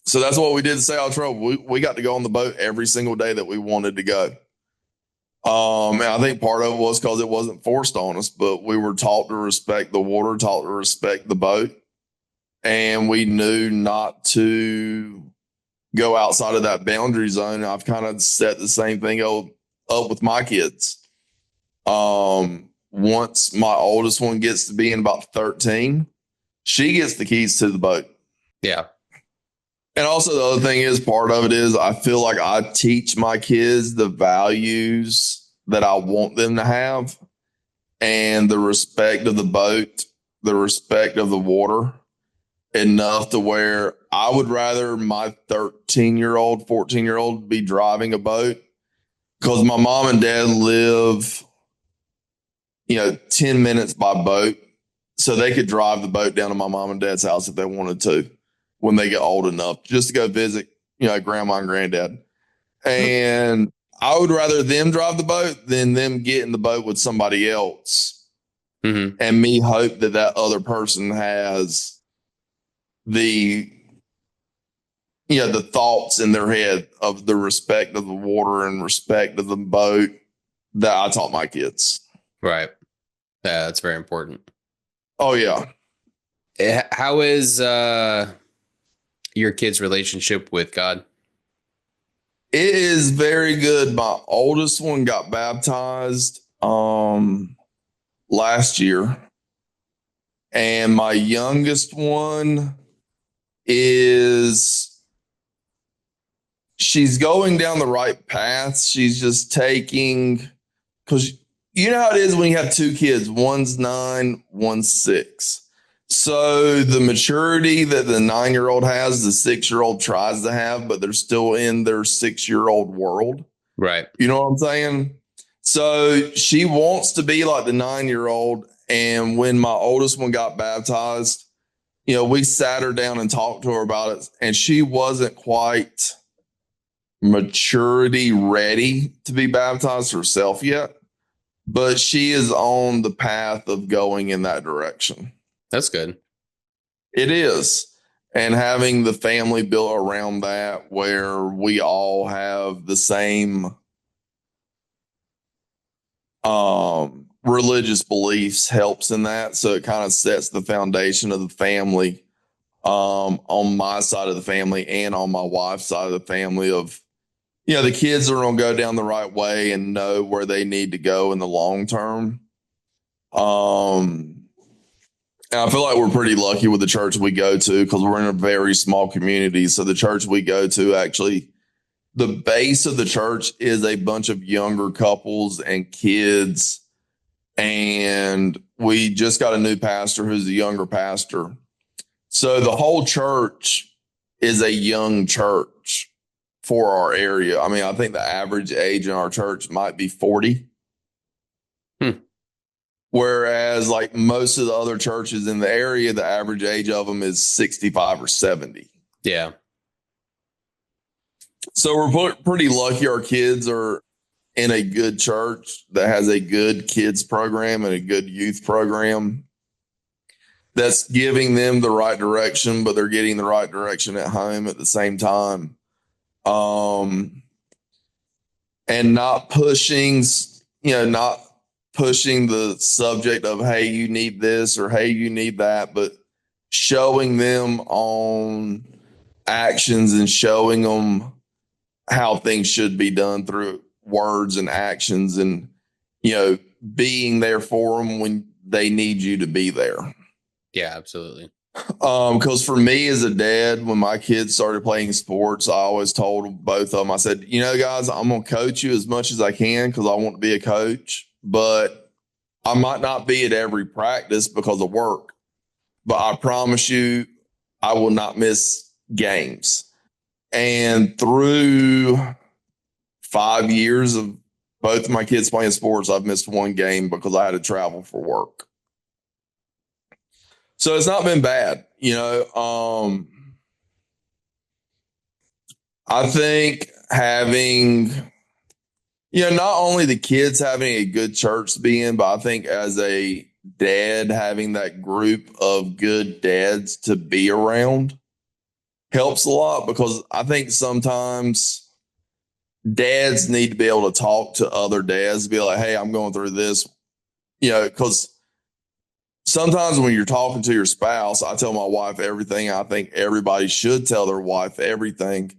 So that's what we did to stay out of trouble. We got to go on the boat every single day that we wanted to go. And I think part of it was because it wasn't forced on us, but we were taught to respect the water, taught to respect the boat. And we knew not to go outside of that boundary zone. I've kind of set the same thing up with my kids. Once my oldest one gets to be in about 13, she gets the keys to the boat. Yeah. And also the other thing is, part of it is I feel like I teach my kids the values that I want them to have, and the respect of the boat, the respect of the water, enough to where I would rather my 13-year-old, 14-year-old be driving a boat, because my mom and dad live, 10 minutes by boat. So they could drive the boat down to my mom and dad's house if they wanted to when they get old enough, just to go visit, grandma and granddad. And I would rather them drive the boat than them get in the boat with somebody else. Mm-hmm. And me hope that other person has the thoughts in their head of the respect of the water and respect of the boat that I taught my kids. Right. Yeah, that's very important. Oh, yeah. How is your kid's relationship with God? It is very good. My oldest one got baptized last year. And my youngest one she's going down the right path. She's just taking, because you know how it is when you have two kids, one's 9, one's 6. So the maturity that the 9-year-old has, the 6-year-old tries to have, but they're still in their 6-year-old world. Right. You know what I'm saying? So she wants to be like the 9-year-old. And when my oldest one got baptized, we sat her down and talked to her about it. And she wasn't quite maturity ready to be baptized herself yet, but she is on the path of going in that direction. That's good. It is. And having the family built around that, where we all have the same religious beliefs, helps in that. So it kind of sets the foundation of the family on my side of the family and on my wife's side of the family of, the kids are going to go down the right way and know where they need to go in the long term. And I feel like we're pretty lucky with the church we go to, because we're in a very small community. So the church we go to, actually, the base of the church is a bunch of younger couples and kids. And we just got a new pastor who's a younger pastor. So the whole church is a young church for our area. I mean, I think the average age in our church might be 40. Whereas like most of the other churches in the area, the average age of them is 65 or 70. Yeah. So we're pretty lucky our kids are in a good church that has a good kids program and a good youth program that's giving them the right direction, but they're getting the right direction at home at the same time. And not pushing the subject of, hey, you need this or hey, you need that, but showing them on actions and showing them how things should be done through words and actions, and, being there for them when they need you to be there. Yeah, absolutely. Because for me as a dad, when my kids started playing sports, I always told both of them, I said, guys, I'm going to coach you as much as I can because I want to be a coach, but I might not be at every practice because of work. But I promise you, I will not miss games. And through 5 years of both of my kids playing sports, I've missed one game because I had to travel for work. So it's not been bad, you know. I think having, you know, not only the kids having a good church to be in, but I think as a dad, having that group of good dads to be around helps a lot, because I think sometimes dads need to be able to talk to other dads, be like, hey, I'm going through this, you know, because sometimes when you're talking to your spouse, I tell my wife everything. I think everybody should tell their wife everything.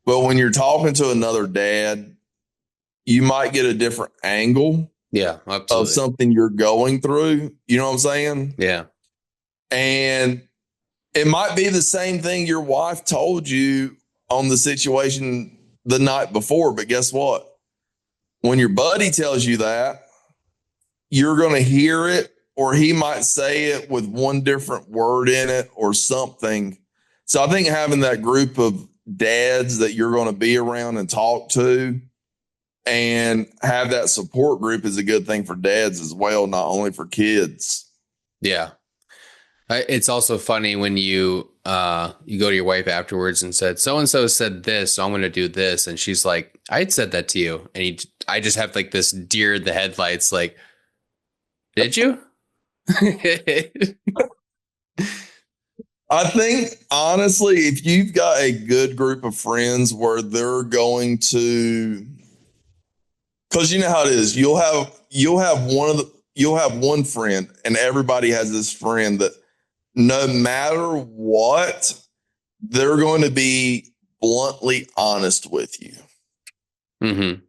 But when you're talking to another dad, you might get a different angle Yeah, of absolutely. something you're going through. You know what I'm saying? Yeah. And it might be the same thing your wife told you on the situation the night before. But guess what? When your buddy tells you that, you're going to hear it, or he might say it with one different word in it or something. So I think having that group of dads that you're going to be around and talk to and have that support group is a good thing for dads as well, not only for kids. Yeah. It's also funny when you go to your wife afterwards and said, so and so said this, so I'm going to do this, and she's like, I said that to you, and I just have like this deer in the headlights, like, did you? I think honestly, if you've got a good group of friends where they're going to, because you know how it is, you'll have one friend, and everybody has this friend that no matter what, they're going to be bluntly honest with you. Mm-hmm.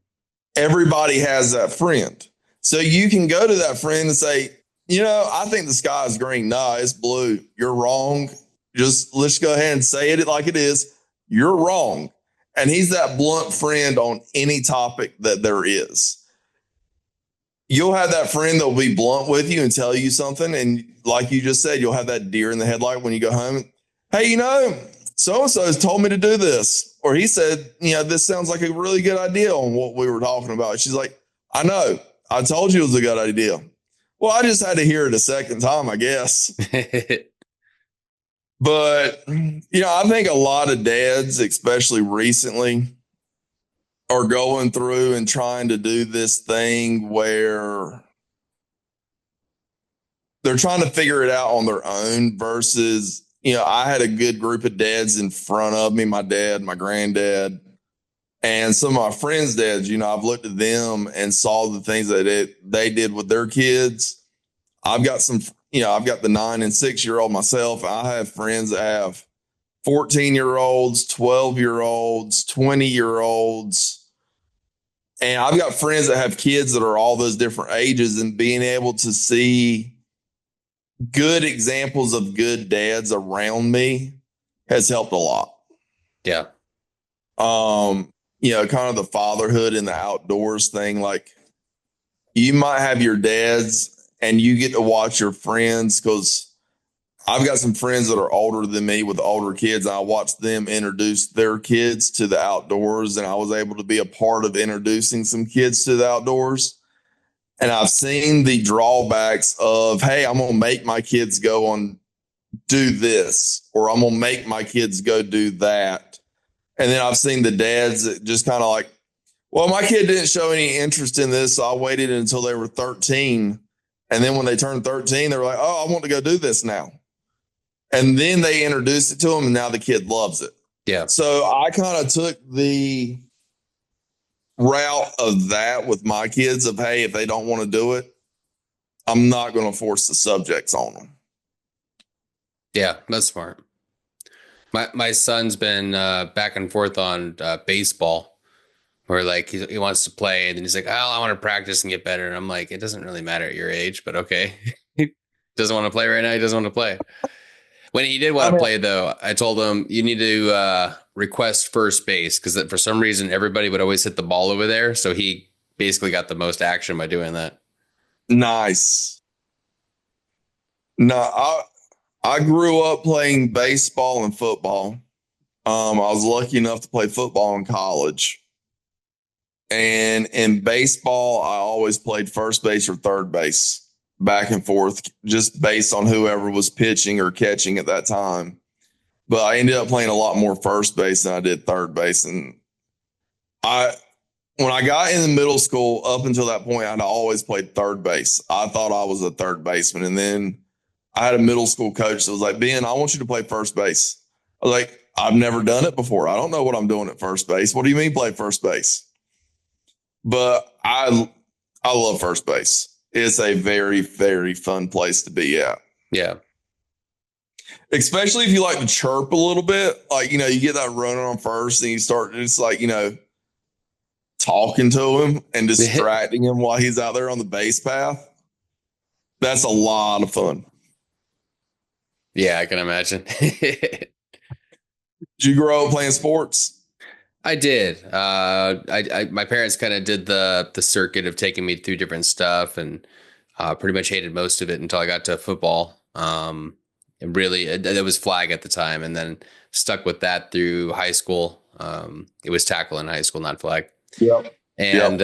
Everybody has that friend. So you can go to that friend and say, you know, I think the sky is green. Nah, it's blue. You're wrong. Let's go ahead and say it like it is. You're wrong. And he's that blunt friend on any topic that there is. You'll have that friend that will be blunt with you and tell you something. And like you just said, you'll have that deer in the headlight when you go home. Hey, you know, so and so has told me to do this. Or he said, you know, this sounds like a really good idea on what we were talking about. She's like, I know. I told you it was a good idea. Well, I just had to hear it a second time, I guess. But, you know, I think a lot of dads, especially recently, are going through and trying to do this thing where they're trying to figure it out on their own versus, you know, I had a good group of dads in front of me, my dad, my granddad, and some of my friends' dads. You know, I've looked at them and saw the things that they did with their kids. I've got some, you know, I've got the 9 and 6-year-old myself. I have friends that have 14-year-olds, 12-year-olds, 20-year-olds. And I've got friends that have kids that are all those different ages, and being able to see good examples of good dads around me has helped a lot. Yeah. You know, kind of the fatherhood and the outdoors thing. Like, you might have your dads and you get to watch your friends, because I've got some friends that are older than me with older kids. And I watched them introduce their kids to the outdoors, and I was able to be a part of introducing some kids to the outdoors. And I've seen the drawbacks of, hey, I'm going to make my kids go on do this, or I'm going to make my kids go do that. And then I've seen the dads that just kind of like, well, my kid didn't show any interest in this, so I waited until they were 13. And then when they turned 13, they were like, oh, I want to go do this now. And then they introduced it to them, and now the kid loves it. Yeah. So I kind of took the route of that with my kids of, hey, if they don't want to do it, I'm not going to force the subjects on them. Yeah, that's smart. My son's been back and forth on baseball, where like he wants to play, and then he's like, oh, I want to practice and get better. And I'm like, it doesn't really matter at your age, but okay. He doesn't want to play right now. He doesn't want to play. When he did want I to mean, play, though, I told him you need to request first base, because for some reason everybody would always hit the ball over there. So he basically got the most action by doing that. nice. No, I grew up playing baseball and football. I was lucky enough to play football in college. And in baseball, I always played first base or third base, back and forth, just based on whoever was pitching or catching at that time. But I ended up playing a lot more first base than I did third base. And I, when I got in the middle school, up until that point, I'd always played third base. I thought I was a third baseman. And then I had a middle school coach that was like, Ben, I want you to play first base. I was like, I've never done it before. I don't know what I'm doing at first base. What do you mean play first base? But I love first base. It's a very, very fun place to be at. Yeah. Especially if you like to chirp a little bit. Like, you get that running on first and you start just like, talking to him and distracting him while he's out there on the base path. That's a lot of fun. Yeah, I can imagine. Did you grow up playing sports? I did. My parents kind of did the circuit of taking me through different stuff, and pretty much hated most of it until I got to football. And really, it was flag at the time, and then stuck with that through high school. It was tackle in high school, not flag. Yep. And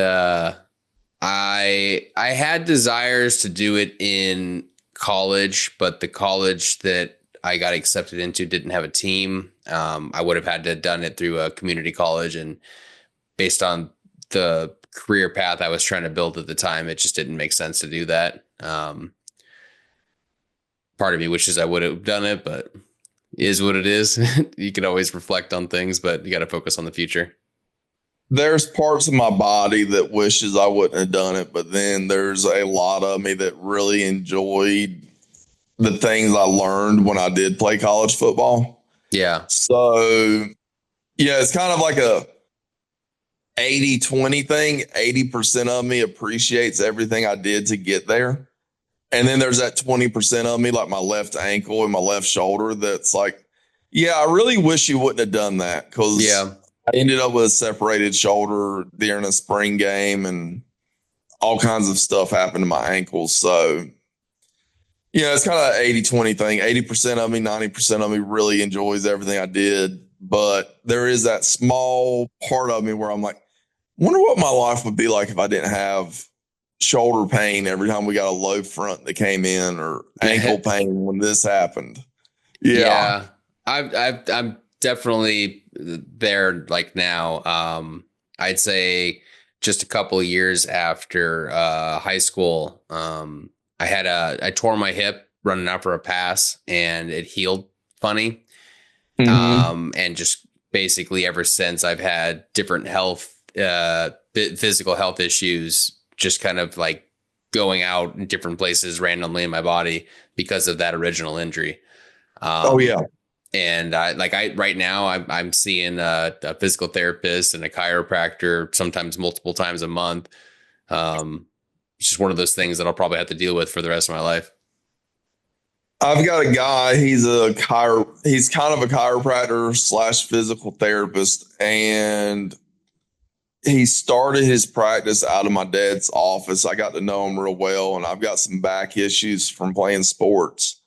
I had desires to do it in college, but the college that I got accepted into didn't have a team. I would have had to have done it through a community college, and based on the career path I was trying to build at the time, it just didn't make sense to do that. Part of me wishes I would have done it, but it is what it is. You can always reflect on things, but you got to focus on the future. There's parts of my body that wishes I wouldn't have done it, but then there's a lot of me that really enjoyed the things I learned when I did play college football. Yeah. So, yeah, it's kind of like a 80-20 thing. 80% of me appreciates everything I did to get there. And then there's that 20% of me, like my left ankle and my left shoulder, that's like, yeah, I really wish you wouldn't have done that, because I ended up with a separated shoulder during a spring game and all kinds of stuff happened to my ankles. So, it's kind of an 80-20 thing. 80% of me, 90% of me really enjoys everything I did. But there is that small part of me where I'm like, wonder what my life would be like if I didn't have shoulder pain every time we got a low front that came in, or ankle pain when this happened. Yeah. I'm definitely there like now. I'd say just a couple of years after high school, I tore my hip running out for a pass, and it healed funny. And just basically ever since, I've had different physical health issues, just kind of like going out in different places randomly in my body because of that original injury. And right now I'm seeing a physical therapist and a chiropractor, sometimes multiple times a month. It's just one of those things that I'll probably have to deal with for the rest of my life. I've got a guy, he's kind of a chiropractor / physical therapist, and he started his practice out of my dad's office. I got to know him real well, and I've got some back issues from playing sports.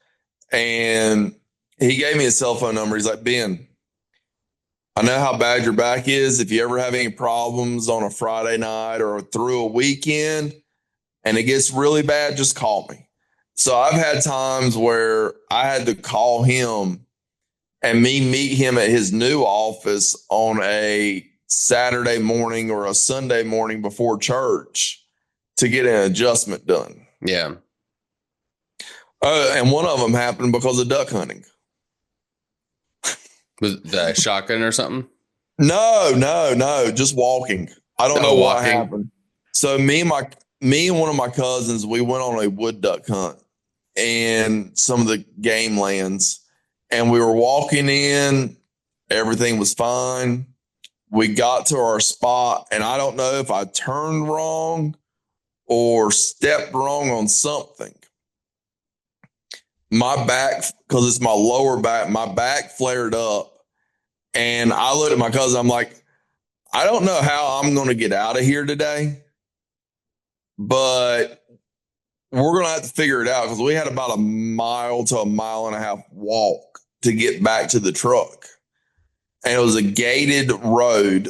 And he gave me his cell phone number. He's like, Ben, I know how bad your back is. If you ever have any problems on a Friday night or through a weekend and it gets really bad, just call me. So I've had times where I had to call him and meet him at his new office on a Saturday morning or a Sunday morning before church to get an adjustment done. Yeah. And one of them happened because of duck hunting. Was the shotgun or something? No, just walking. I don't know what happened. So me and one of my cousins, we went on a wood duck hunt and some of the game lands, and we were walking in. Everything was fine. We got to our spot, and I don't know if I turned wrong or stepped wrong on something. My back, because it's my lower back, my back flared up. And I looked at my cousin. I'm like, I don't know how I'm going to get out of here today, but we're going to have to figure it out, because we had about a mile to a mile and a half walk to get back to the truck. and it was a gated road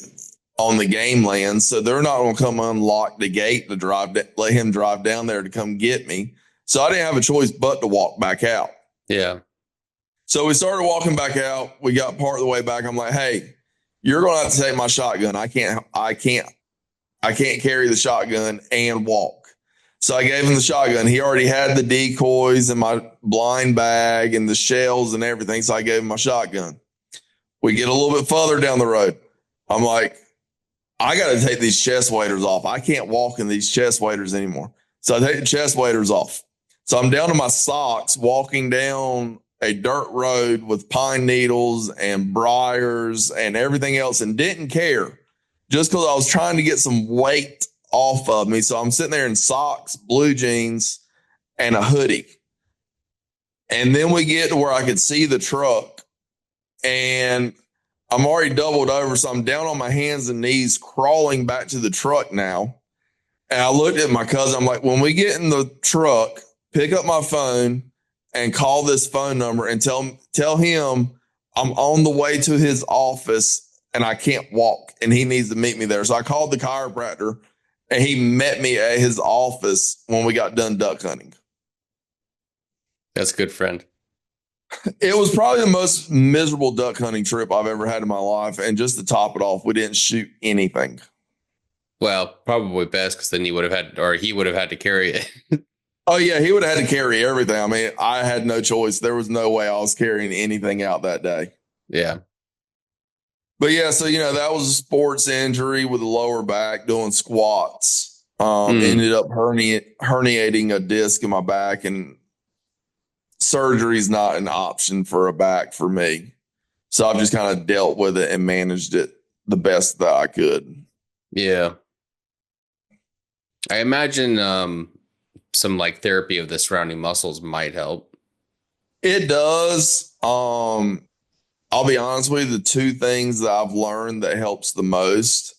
on the game land. So they're not going to come unlock the gate to let him drive down there to come get me. So I didn't have a choice but to walk back out. Yeah. So we started walking back out. We got part of the way back. I'm like, hey, you're going to have to take my shotgun. I can't carry the shotgun and walk. So I gave him the shotgun. He already had the decoys and my blind bag and the shells and everything. So I gave him my shotgun. We get a little bit further down the road. I'm like, I got to take these chest waders off. I can't walk in these chest waders anymore. So I take the chest waders off. So I'm down to my socks walking down a dirt road with pine needles and briars and everything else, and didn't care just because I was trying to get some weight off of me. So I'm sitting there in socks, blue jeans, and a hoodie. And then we get to where I could see the truck, and I'm already doubled over. So I'm down on my hands and knees, crawling back to the truck now. And I looked at my cousin. I'm like, when we get in the truck, pick up my phone and call this phone number and tell him I'm on the way to his office and I can't walk and he needs to meet me there. So I called the chiropractor and he met me at his office when we got done duck hunting. That's a good friend. It was probably the most miserable duck hunting trip I've ever had in my life. And just to top it off, we didn't shoot anything. Well, probably best because then he would have had to carry it. Oh, yeah, he would have had to carry everything. I mean, I had no choice. There was no way I was carrying anything out that day. Yeah. But yeah, so, that was a sports injury with the lower back doing squats. Ended up herniating a disc in my back, and surgery is not an option for a back for me. So I've just kind of dealt with it and managed it the best that I could. Yeah. I imagine some like therapy of the surrounding muscles might help. It does. I'll be honest with you, the two things that I've learned that helps the most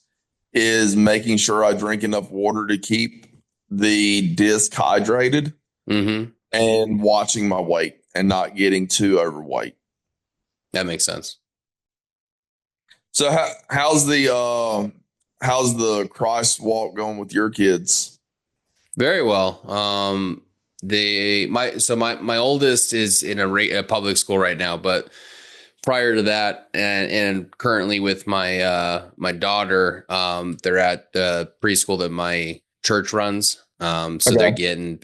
is making sure I drink enough water to keep the disc hydrated and watching my weight and not getting too overweight. That makes sense. So how's the Christ walk going with your kids? Very well. My oldest is in a public school right now, but prior to that, and currently with my my daughter, they're at the preschool that my church runs. So they're getting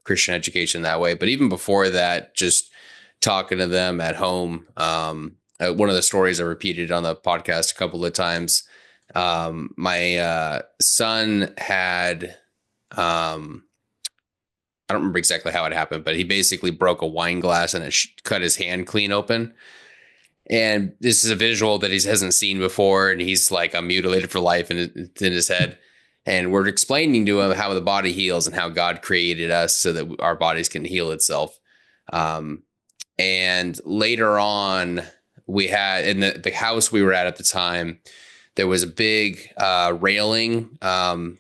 Christian education that way. But even before that, just talking to them at home. One of the stories I repeated on the podcast a couple of times. My son had, I don't remember exactly how it happened, but he basically broke a wine glass and it cut his hand clean open. And this is a visual that he hasn't seen before. And he's like, I'm mutilated for life in his head. And we're explaining to him how the body heals and how God created us so that our bodies can heal itself. And later on, we had in the house we were at the time, there was a big railing it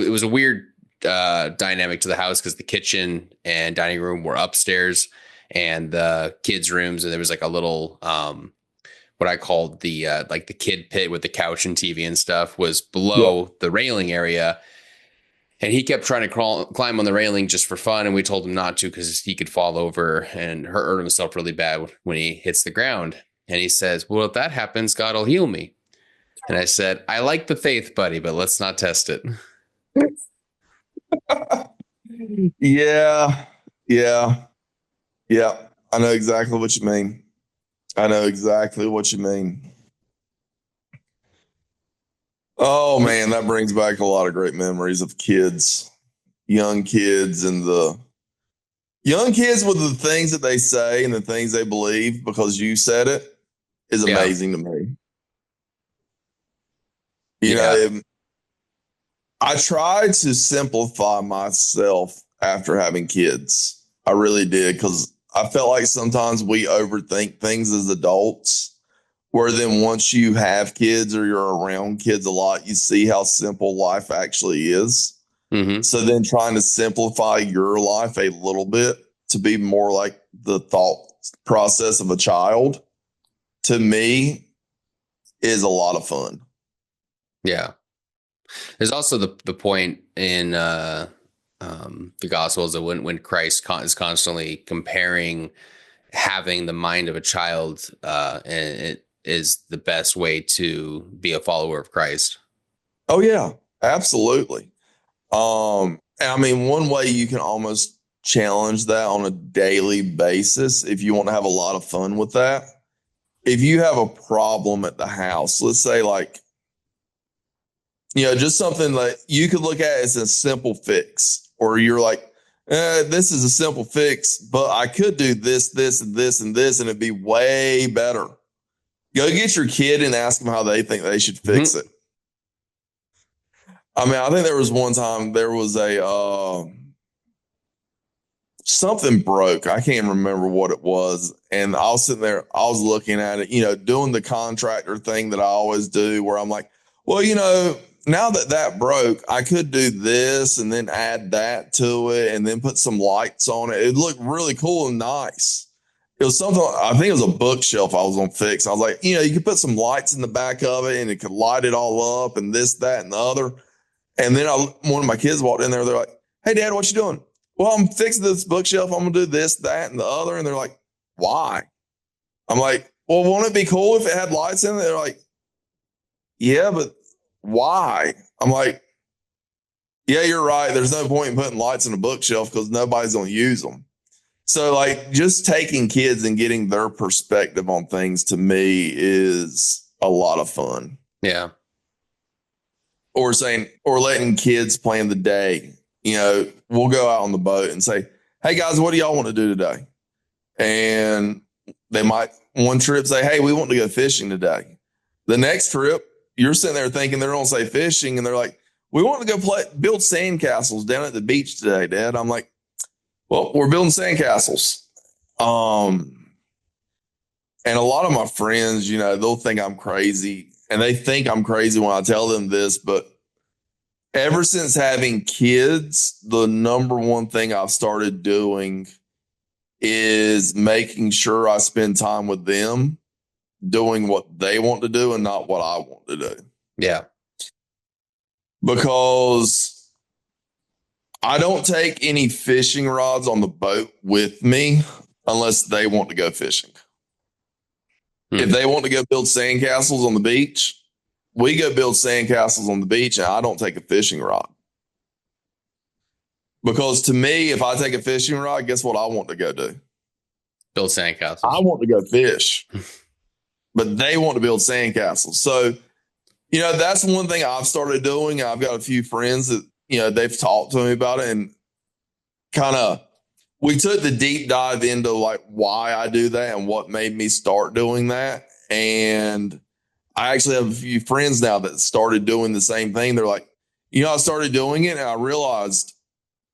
was a weird dynamic to the house because the kitchen and dining room were upstairs and the kids' rooms, and there was like a little what I called the like the kid pit with the couch and TV and stuff was below the railing area. And he kept trying to climb on the railing just for fun. And we told him not to because he could fall over and hurt himself really bad when he hits the ground. And he says, well, if that happens, God will heal me. And I said, I like the faith, buddy, but let's not test it. Yeah. I know exactly what you mean. Oh man, that brings back a lot of great memories of kids, young kids, and the young kids with the things that they say and the things they believe because you said it is amazing to me. You know, I tried to simplify myself after having kids. I really did because I felt like sometimes we overthink things as adults. Where then once you have kids or you're around kids a lot, you see how simple life actually is. So then trying to simplify your life a little bit to be more like the thought process of a child to me is a lot of fun. Yeah. There's also the point in the Gospels that when Christ is constantly comparing having the mind of a child, and it is the best way to be a follower of Christ. Oh yeah, absolutely. And I mean, one way you can almost challenge that on a daily basis, if you want to have a lot of fun with that, if you have a problem at the house, let's say like, just something that you could look at as a simple fix, or you're like, this is a simple fix, but I could do this, this, and this, and this, and it'd be way better. Go get your kid and ask them how they think they should fix it. I mean, I think there was one time there was something broke. I can't remember what it was. And I was sitting there, I was looking at it, doing the contractor thing that I always do, where I'm like, well, now that broke, I could do this and then add that to it and then put some lights on it. It looked really cool and nice. It was something, I think it was a bookshelf I was going to fix. I was like, you could put some lights in the back of it and it could light it all up and this, that, and the other. And then one of my kids walked in there. They're like, hey, Dad, what you doing? Well, I'm fixing this bookshelf. I'm going to do this, that, and the other. And they're like, why? I'm like, well, won't it be cool if it had lights in it? They're like, yeah, but why? I'm like, yeah, you're right. There's no point in putting lights in a bookshelf because nobody's going to use them. So like just taking kids and getting their perspective on things to me is a lot of fun. Yeah. Or letting kids plan the day. We'll go out on the boat and say, hey guys, what do y'all want to do today? And they might one trip say, hey, we want to go fishing today. The next trip, you're sitting there thinking they're going to say fishing. And they're like, we want to go build sandcastles down at the beach today, Dad. I'm like, well, we're building sandcastles. And a lot of my friends, they'll think I'm crazy. And they think I'm crazy when I tell them this, but ever since having kids, the number one thing I've started doing is making sure I spend time with them doing what they want to do and not what I want to do. Yeah. Because I don't take any fishing rods on the boat with me unless they want to go fishing. If they want to go build sandcastles on the beach, we go build sandcastles on the beach, and I don't take a fishing rod. Because to me, if I take a fishing rod, guess what I want to go do? Build sandcastles. I want to go fish, but they want to build sandcastles. So, that's one thing I've started doing. I've got a few friends that, they've talked to me about it, and kind of we took the deep dive into like why I do that and what made me start doing that. And I actually have a few friends now that started doing the same thing. They're like, I started doing it and I realized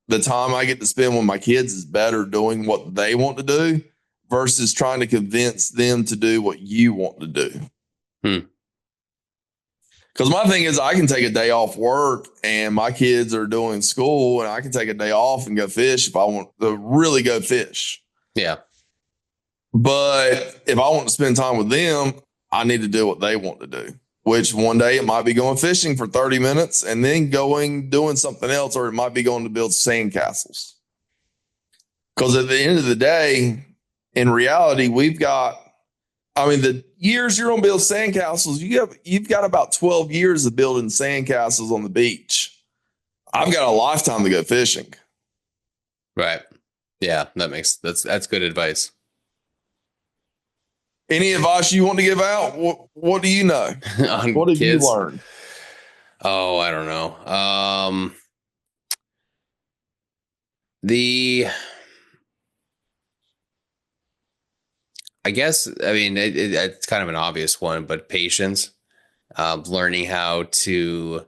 the time I get to spend with my kids is better doing what they want to do versus trying to convince them to do what you want to do. Because my thing is, I can take a day off work and my kids are doing school, and I can take a day off and go fish if I want to really go fish. Yeah. But if I want to spend time with them, I need to do what they want to do, which one day it might be going fishing for 30 minutes and then doing something else, or it might be going to build sandcastles. Because at the end of the day, in reality, the years you're going to build sandcastles, you've got about 12 years of building sandcastles on the beach. I've got a lifetime to go fishing. Right. Yeah, that's good advice. Any advice you want to give out? What do you know? What have you learned? Oh, I don't know. I guess, it's kind of an obvious one, but patience, learning how to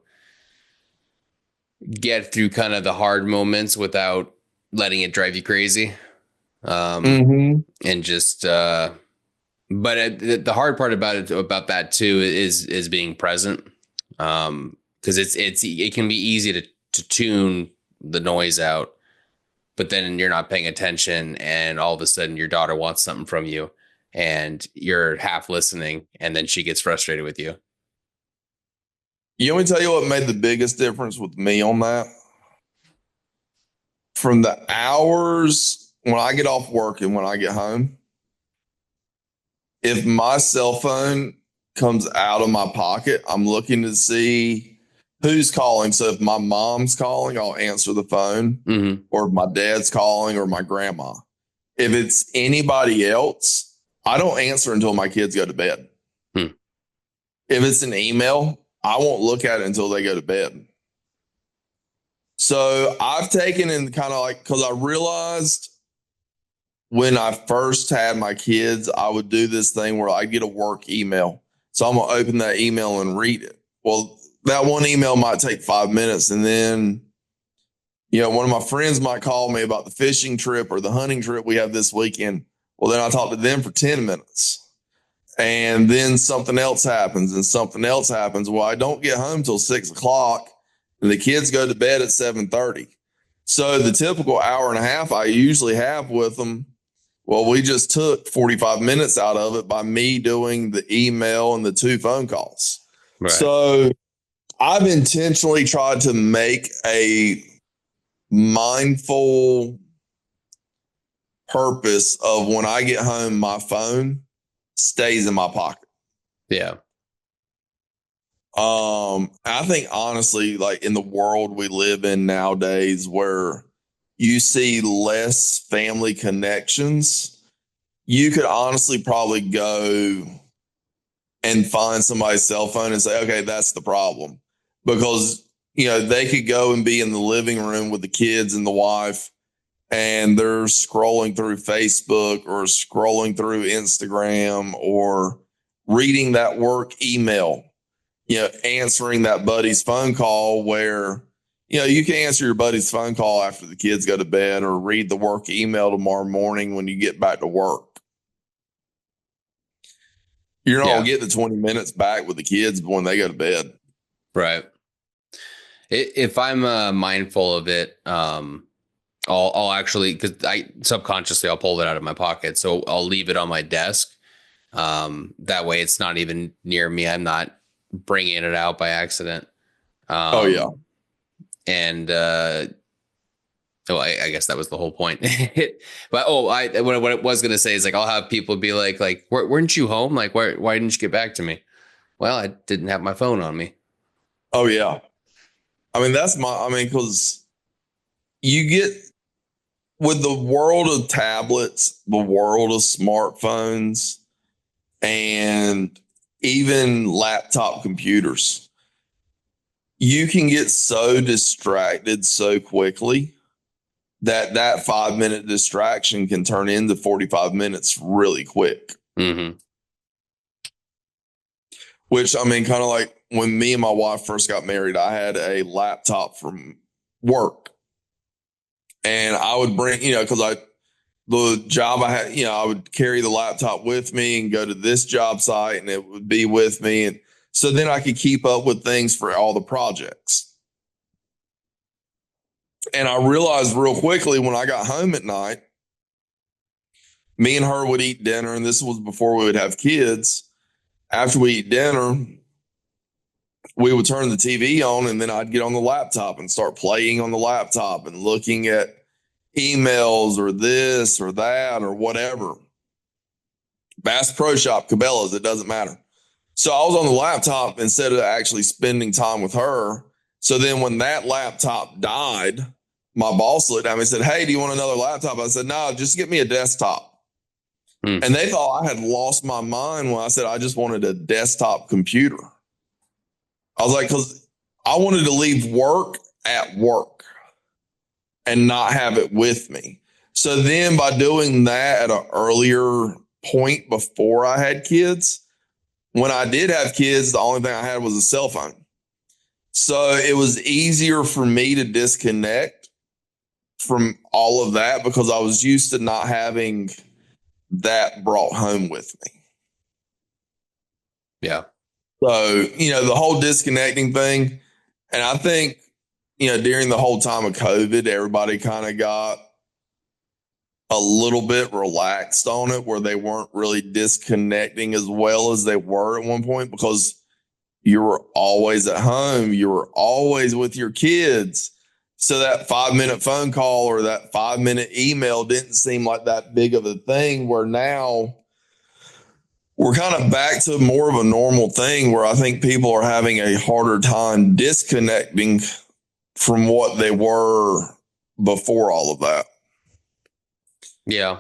get through kind of the hard moments without letting it drive you crazy. And just, but the hard part about that too is being present. Cause it can be easy to tune the noise out, but then you're not paying attention and all of a sudden your daughter wants something from you and you're half listening, and then she gets frustrated with you. You want me to tell you what made the biggest difference with me on that? From the hours when I get off work and when I get home, if my cell phone comes out of my pocket, I'm looking to see who's calling. So if my mom's calling, I'll answer the phone, or if my dad's calling, or my grandma. If it's anybody else, I don't answer until my kids go to bed. If it's an email, I won't look at it until they go to bed. So I've taken in kind of like, because I realized when I first had my kids, I would do this thing where I get a work email. So I'm going to open that email and read it. Well, that one email might take 5 minutes. And then, one of my friends might call me about the fishing trip or the hunting trip we have this weekend. Well, then I talk to them for 10 minutes. And then something else happens and something else happens. Well, I don't get home till 6 o'clock. And the kids go to bed at 7:30. So the typical hour and a half I usually have with them, well, we just took 45 minutes out of it by me doing the email and the 2 phone calls. Right. So I've intentionally tried to make a mindful purpose of when I get home, my phone stays in my pocket. Yeah. I think honestly, like in the world we live in nowadays where you see less family connections, you could honestly probably go and find somebody's cell phone and say, okay, that's the problem. Because, they could go and be in the living room with the kids and the wife, and they're scrolling through Facebook or scrolling through Instagram or reading that work email. Answering that buddy's phone call where, you can answer your buddy's phone call after the kids go to bed or read the work email tomorrow morning when you get back to work. You're not going to get the 20 minutes back with the kids when they go to bed. Right. If I'm mindful of it, I'll actually, because I subconsciously I'll pull it out of my pocket. So I'll leave it on my desk. That way it's not even near me. I'm not bringing it out by accident. And I guess that was the whole point. But what I was gonna say is like I'll have people be like weren't you home? Like why didn't you get back to me? Well, I didn't have my phone on me. Oh yeah, because you get with the world of tablets, the world of smartphones, and even laptop computers, you can get so distracted so quickly that 5-minute distraction can turn into 45 minutes really quick. Which, kind of like when me and my wife first got married, I had a laptop from work. And I would bring, because the job I had, I would carry the laptop with me and go to this job site and it would be with me. And so then I could keep up with things for all the projects. And I realized real quickly when I got home at night, me and her would eat dinner. And this was before we would have kids. After we eat dinner, we would turn the TV on and then I'd get on the laptop and start playing on the laptop and looking at emails or this or that or whatever. Bass Pro Shop, Cabela's, it doesn't matter. So I was on the laptop instead of actually spending time with her. So then when that laptop died, my boss looked at me and said, hey, do you want another laptop? I said, no, just get me a desktop. And they thought I had lost my mind when I said I just wanted a desktop computer. I was like, because I wanted to leave work at work and not have it with me. So then by doing that at an earlier point before I had kids, when I did have kids, the only thing I had was a cell phone. So it was easier for me to disconnect from all of that because I was used to not having that brought home with me. Yeah. So, the whole disconnecting thing. And I think, during the whole time of COVID, everybody kind of got a little bit relaxed on it, where they weren't really disconnecting as well as they were at one point, because you were always at home, you were always with your kids. So that 5-minute phone call or that 5-minute email didn't seem like that big of a thing, where now we're kind of back to more of a normal thing, where I think people are having a harder time disconnecting from what they were before all of that. Yeah,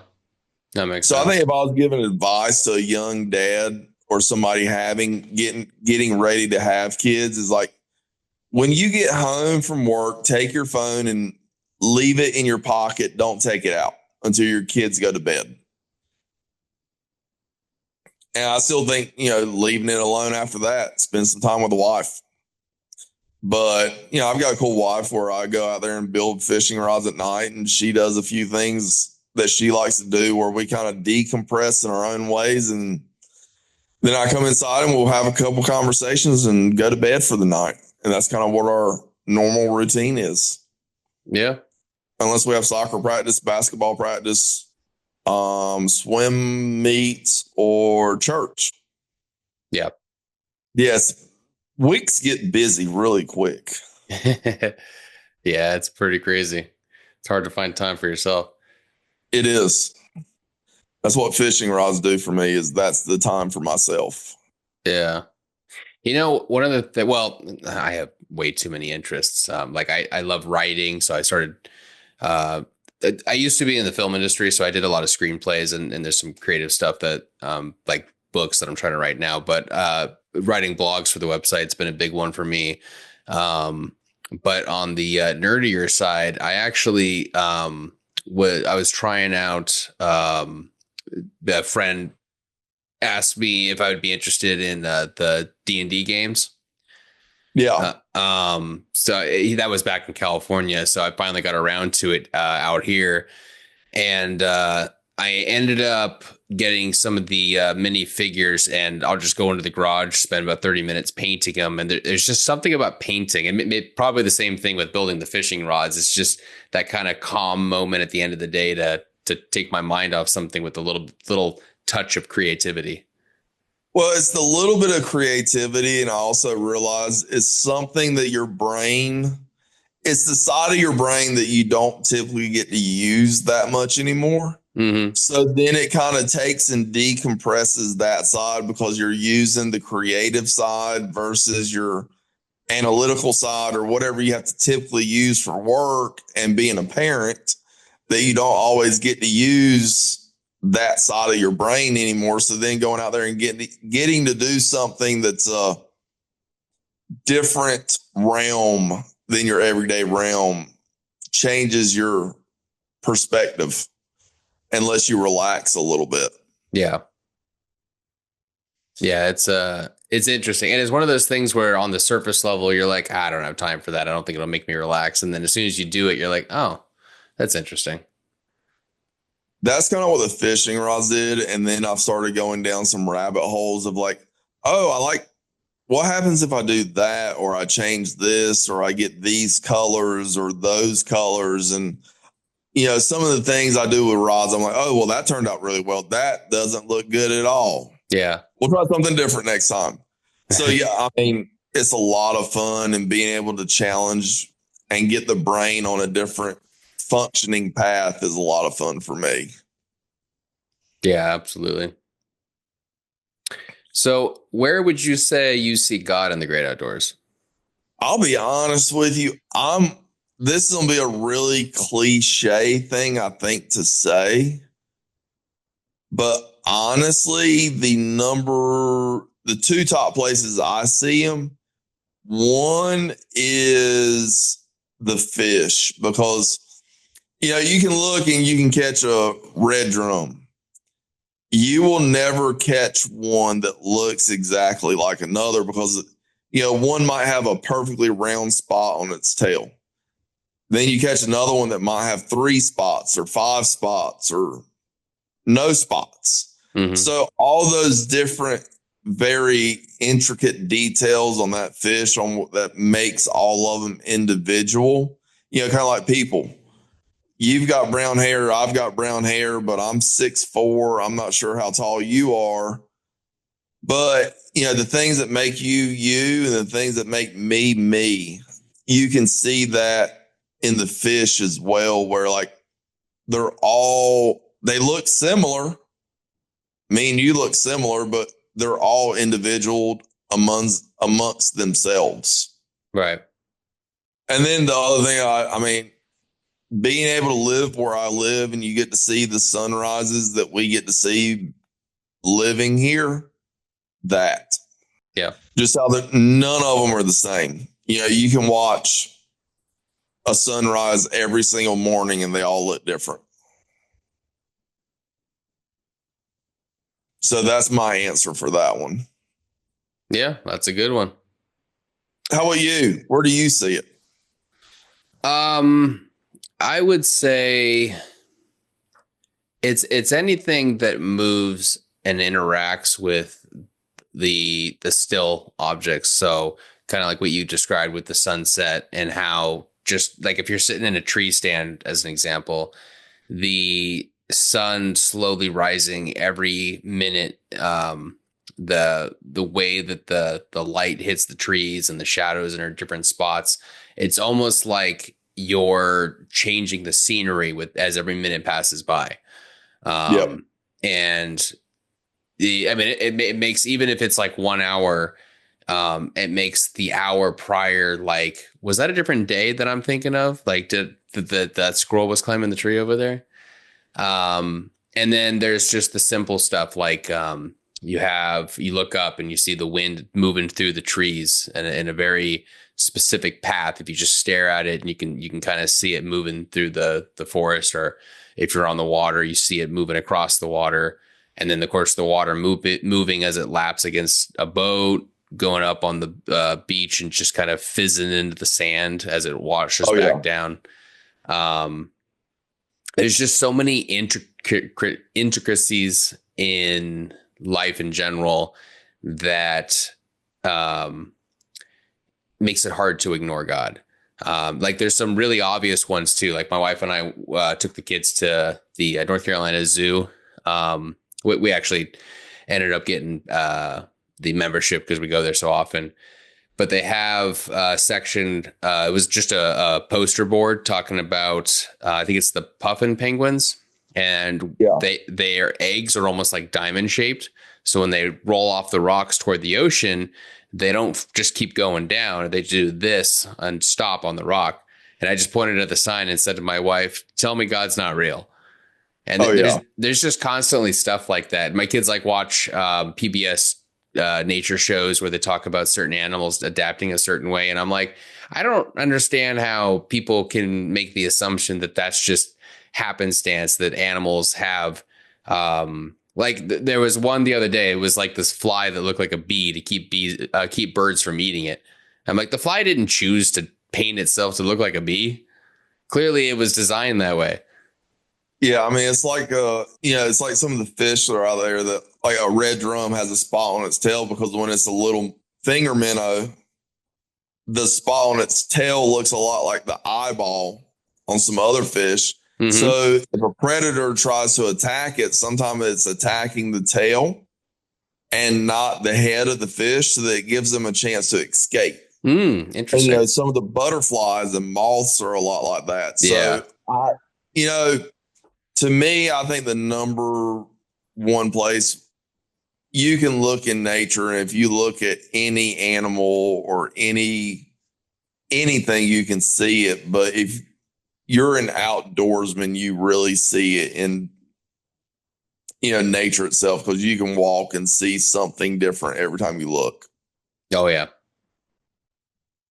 that makes So I sense. think if I was giving advice to a young dad or somebody getting ready to have kids, is like, when you get home from work, take your phone and leave it in your pocket. Don't take it out until your kids go to bed. And I still think, leaving it alone after that, spend some time with the wife. But, I've got a cool wife where I go out there and build fishing rods at night, and she does a few things that she likes to do where we kind of decompress in our own ways. And then I come inside and we'll have a couple conversations and go to bed for the night. And that's kind of what our normal routine is. Yeah. Unless we have soccer practice, basketball practice, swim meets, or church. Yeah. Yes. Weeks get busy really quick. Yeah, it's pretty crazy. It's hard to find time for yourself. It is. That's what fishing rods do for me, is that's the time for myself. Yeah. One of well, I have way too many interests. Like I love writing. So I started, I used to be in the film industry. So I did a lot of screenplays, and there's some creative stuff that, like books that I'm trying to write now, but, writing blogs for the website's been a big one for me. But on the nerdier side, I actually, I was trying out, a friend asked me if I would be interested in the D&D games. Yeah. That was back in California. So I finally got around to it out here, and I ended up getting some of the mini figures, and I'll just go into the garage, spend about 30 minutes painting them. And there's just something about painting, and probably the same thing with building the fishing rods. It's just that kind of calm moment at the end of the day to take my mind off something with a little touch of creativity. Well, it's the little bit of creativity. And I also realize it's something that it's the side of your brain that you don't typically get to use that much anymore. Mm-hmm. So then it kind of takes and decompresses that side, because you're using the creative side versus your analytical side, or whatever you have to typically use for work and being a parent, that you don't always get to use that side of your brain anymore. So then going out there and getting to do something that's a different realm than your everyday realm changes your perspective, unless you relax a little bit. Yeah. Yeah, it's interesting. And it's one of those things where on the surface level, you're like, I don't have time for that. I don't think it'll make me relax. And then as soon as you do it, you're like, oh, that's interesting. That's kind of what the fishing rods did. And then I've started going down some rabbit holes of like, oh, I like, what happens if I do that, or I change this, or I get these colors or those colors? And, some of the things I do with rods, I'm like, oh, well, that turned out really well. That doesn't look good at all. Yeah. We'll try something different next time. So, yeah, I mean, it's a lot of fun, and being able to challenge and get the brain on a different functioning path is a lot of fun for me. Yeah, absolutely. So where would you say you see God in the great outdoors? I'll be honest with you. This is going to be a really cliche thing, I think, to say. But honestly, the two top places I see him, one is the fish, because, you can look and you can catch a red drum. You will never catch one that looks exactly like another, because, one might have a perfectly round spot on its tail. Then you catch another one that might have 3 spots or 5 spots or no spots. Mm-hmm. So all those different, very intricate details on that fish that makes all of them individual, kind of like people. you've got brown hair, I've got brown hair, but I'm 6'4". I'm not sure how tall you are. But, the things that make you, you, and the things that make me, me, you can see that in the fish as well, where like they look similar. Me and you look similar, but they're all individual amongst themselves. Right. And then the other thing, I mean, being able to live where I live and you get to see the sunrises that we get to see living here, that. Yeah. Just how none of them are the same. You can watch a sunrise every single morning and they all look different. So that's my answer for that one. Yeah, that's a good one. How about you? Where do you see it? I would say it's anything that moves and interacts with the still objects. So kind of like what you described with the sunset, and how just like if you're sitting in a tree stand, as an example, the sun slowly rising every minute, the way that the light hits the trees and the shadows in our different spots, it's almost like you're changing the scenery with as every minute passes by. Yep. And it makes, even if it's like 1 hour, it makes the hour prior, like, was that a different day that I'm thinking of? Like, did that squirrel was climbing the tree over there? And then there's just the simple stuff like, you look up and you see the wind moving through the trees in a very specific path. If you just stare at it, and you can kind of see it moving through the forest, or if you're on the water, you see it moving across the water. And then of course the water moving as it laps against a boat, going up on the beach and just kind of fizzing into the sand as it washes back down. There's just so many intricacies in life in general that makes it hard to ignore God. Like there's some really obvious ones too. Like my wife and I took the kids to the North Carolina Zoo. We actually ended up getting the membership because we go there so often. But they have a section. It was just a poster board talking about, I think it's the puffin penguins, and their eggs are almost like diamond shaped. So when they roll off the rocks toward the ocean, they don't just keep going down. They do this and stop on the rock. And I just pointed at the sign and said to my wife, "Tell me God's not real." And there's just constantly stuff like that. My kids like watch PBS nature shows where they talk about certain animals adapting a certain way. And I'm like, I don't understand how people can make the assumption that that's just happenstance, that animals have, there was one the other day. It was like this fly that looked like a bee to keep birds from eating it. I'm like, the fly didn't choose to paint itself to look like a bee. Clearly it was designed that way. Yeah, I mean, it's like it's like some of the fish that are out there that, like, a red drum has a spot on its tail because when it's a little finger minnow, the spot on its tail looks a lot like the eyeball on some other fish. Mm-hmm. So if a predator tries to attack it, sometimes it's attacking the tail and not the head of the fish, so that it gives them a chance to escape. Interesting. And, some of the butterflies and moths are a lot like that. So, to me, I think the number one place you can look in nature, and if you look at any animal or anything, you can see it. But if you're an outdoorsman, you really see it in, nature itself, because you can walk and see something different every time you look. Oh yeah.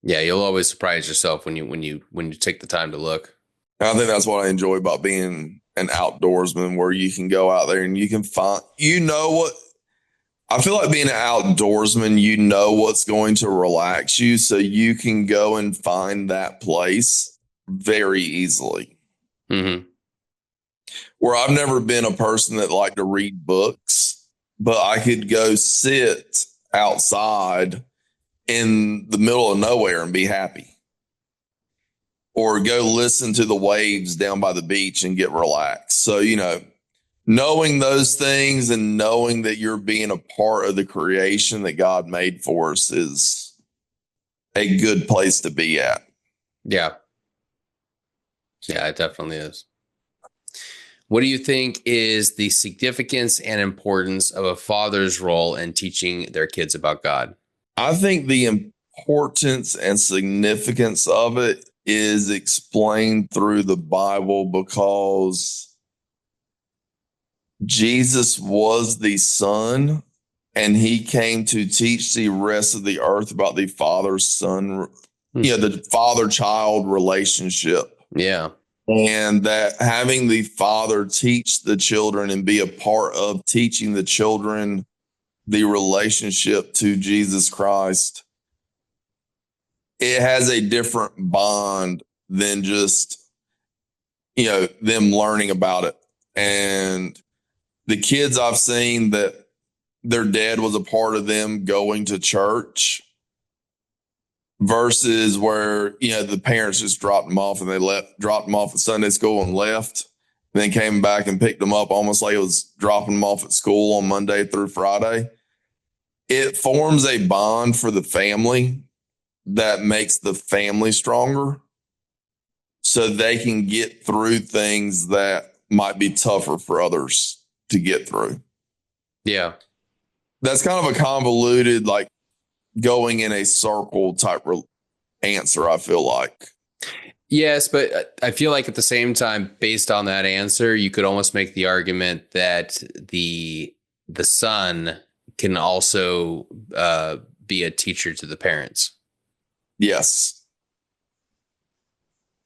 Yeah, you'll always surprise yourself when you take the time to look. And I think that's what I enjoy about being an outdoorsman, where you can go out there and you can find, I feel like being an outdoorsman, what's going to relax you, so you can go and find that place very easily. Mm-hmm. Where I've never been a person that liked to read books, but I could go sit outside in the middle of nowhere and be happy. or go listen to the waves down by the beach and get relaxed. So, knowing those things and knowing that you're being a part of the creation that God made for us is a good place to be at. Yeah. Yeah, it definitely is. What do you think is the significance and importance of a father's role in teaching their kids about God? I think the importance and significance of it is explained through the Bible because Jesus was the Son and he came to teach the rest of the earth about the father-son, the father-child relationship. Yeah. And that having the father teach the children and be a part of teaching the children the relationship to Jesus Christ, it has a different bond than just, them learning about it. And the kids I've seen that their dad was a part of them going to church versus where, the parents just dropped them off and dropped them off at Sunday school and left, then came back and picked them up almost like it was dropping them off at school on Monday through Friday. It forms a bond for the family that makes the family stronger so they can get through things that might be tougher for others to get through. Yeah. That's kind of a convoluted, like going in a circle type answer, I feel like. Yes, but I feel like at the same time, based on that answer, you could almost make the argument that the son can also be a teacher to the parents. Yes.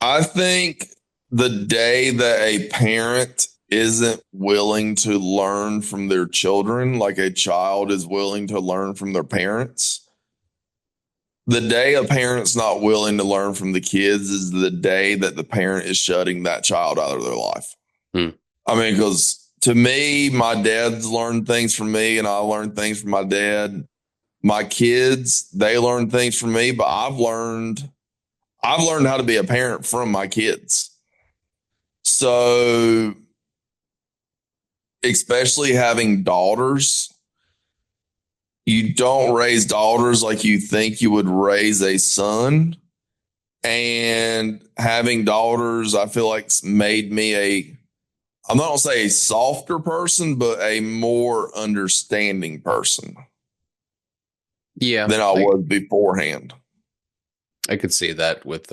I think the day that a parent isn't willing to learn from their children like a child is willing to learn from their parents, the day a parent's not willing to learn from the kids is the day that the parent is shutting that child out of their life. I mean, because to me, my dad's learned things from me and I learned things from my dad. My kids, they learn things from me, but I've learned how to be a parent from my kids. So, especially having daughters, you don't raise daughters like you think you would raise a son. And having daughters, I feel like made me I'm not going to say a softer person, but a more understanding person. Yeah. Than I was beforehand. I could see that with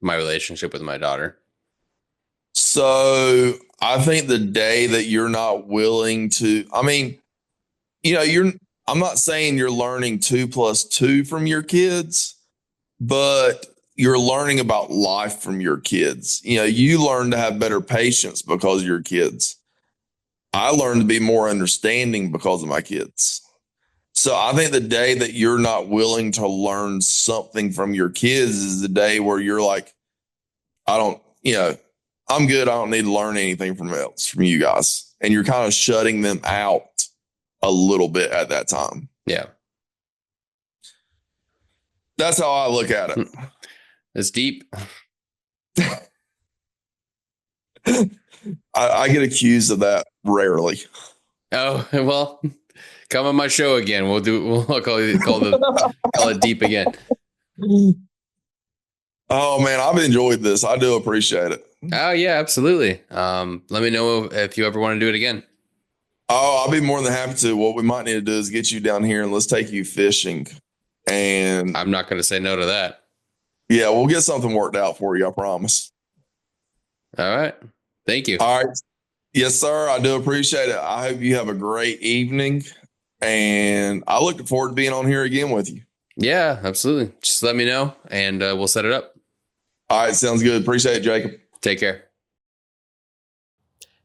my relationship with my daughter. So I think the day that you're not willing to, I'm not saying you're learning 2 + 2 from your kids, but you're learning about life from your kids. You learn to have better patience because of your kids. I learned to be more understanding because of my kids. So I think the day that you're not willing to learn something from your kids is the day where you're like, I'm good. I don't need to learn anything from you guys. And you're kind of shutting them out a little bit at that time. Yeah. That's how I look at it. It's deep. I get accused of that rarely. Oh, well, come on my show again. We'll call it deep again. Oh man, I've enjoyed this. I do appreciate it. Oh yeah, absolutely. Let me know if you ever want to do it again. Oh, I'll be more than happy to. What we might need to do is get you down here and let's take you fishing. And I'm not going to say no to that. Yeah, we'll get something worked out for you. I promise. All right. Thank you. All right. Yes, sir. I do appreciate it. I hope you have a great evening. And I look forward to being on here again with you. Yeah, absolutely. Just let me know and we'll set it up. All right. Sounds good. Appreciate it, Jacob. Take care.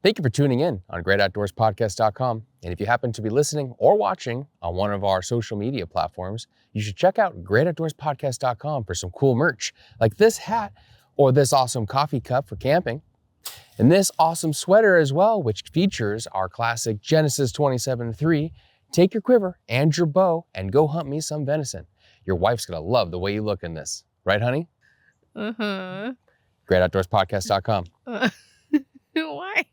Thank you for tuning in on greatoutdoorspodcast.com. And if you happen to be listening or watching on one of our social media platforms, you should check out greatoutdoorspodcast.com for some cool merch like this hat or this awesome coffee cup for camping. And this awesome sweater as well, which features our classic Genesis 27:3. Take your quiver and your bow and go hunt me some venison. Your wife's gonna love the way you look in this. Right, honey? Mm-hmm. GreatOutdoorsPodcast.com. Why?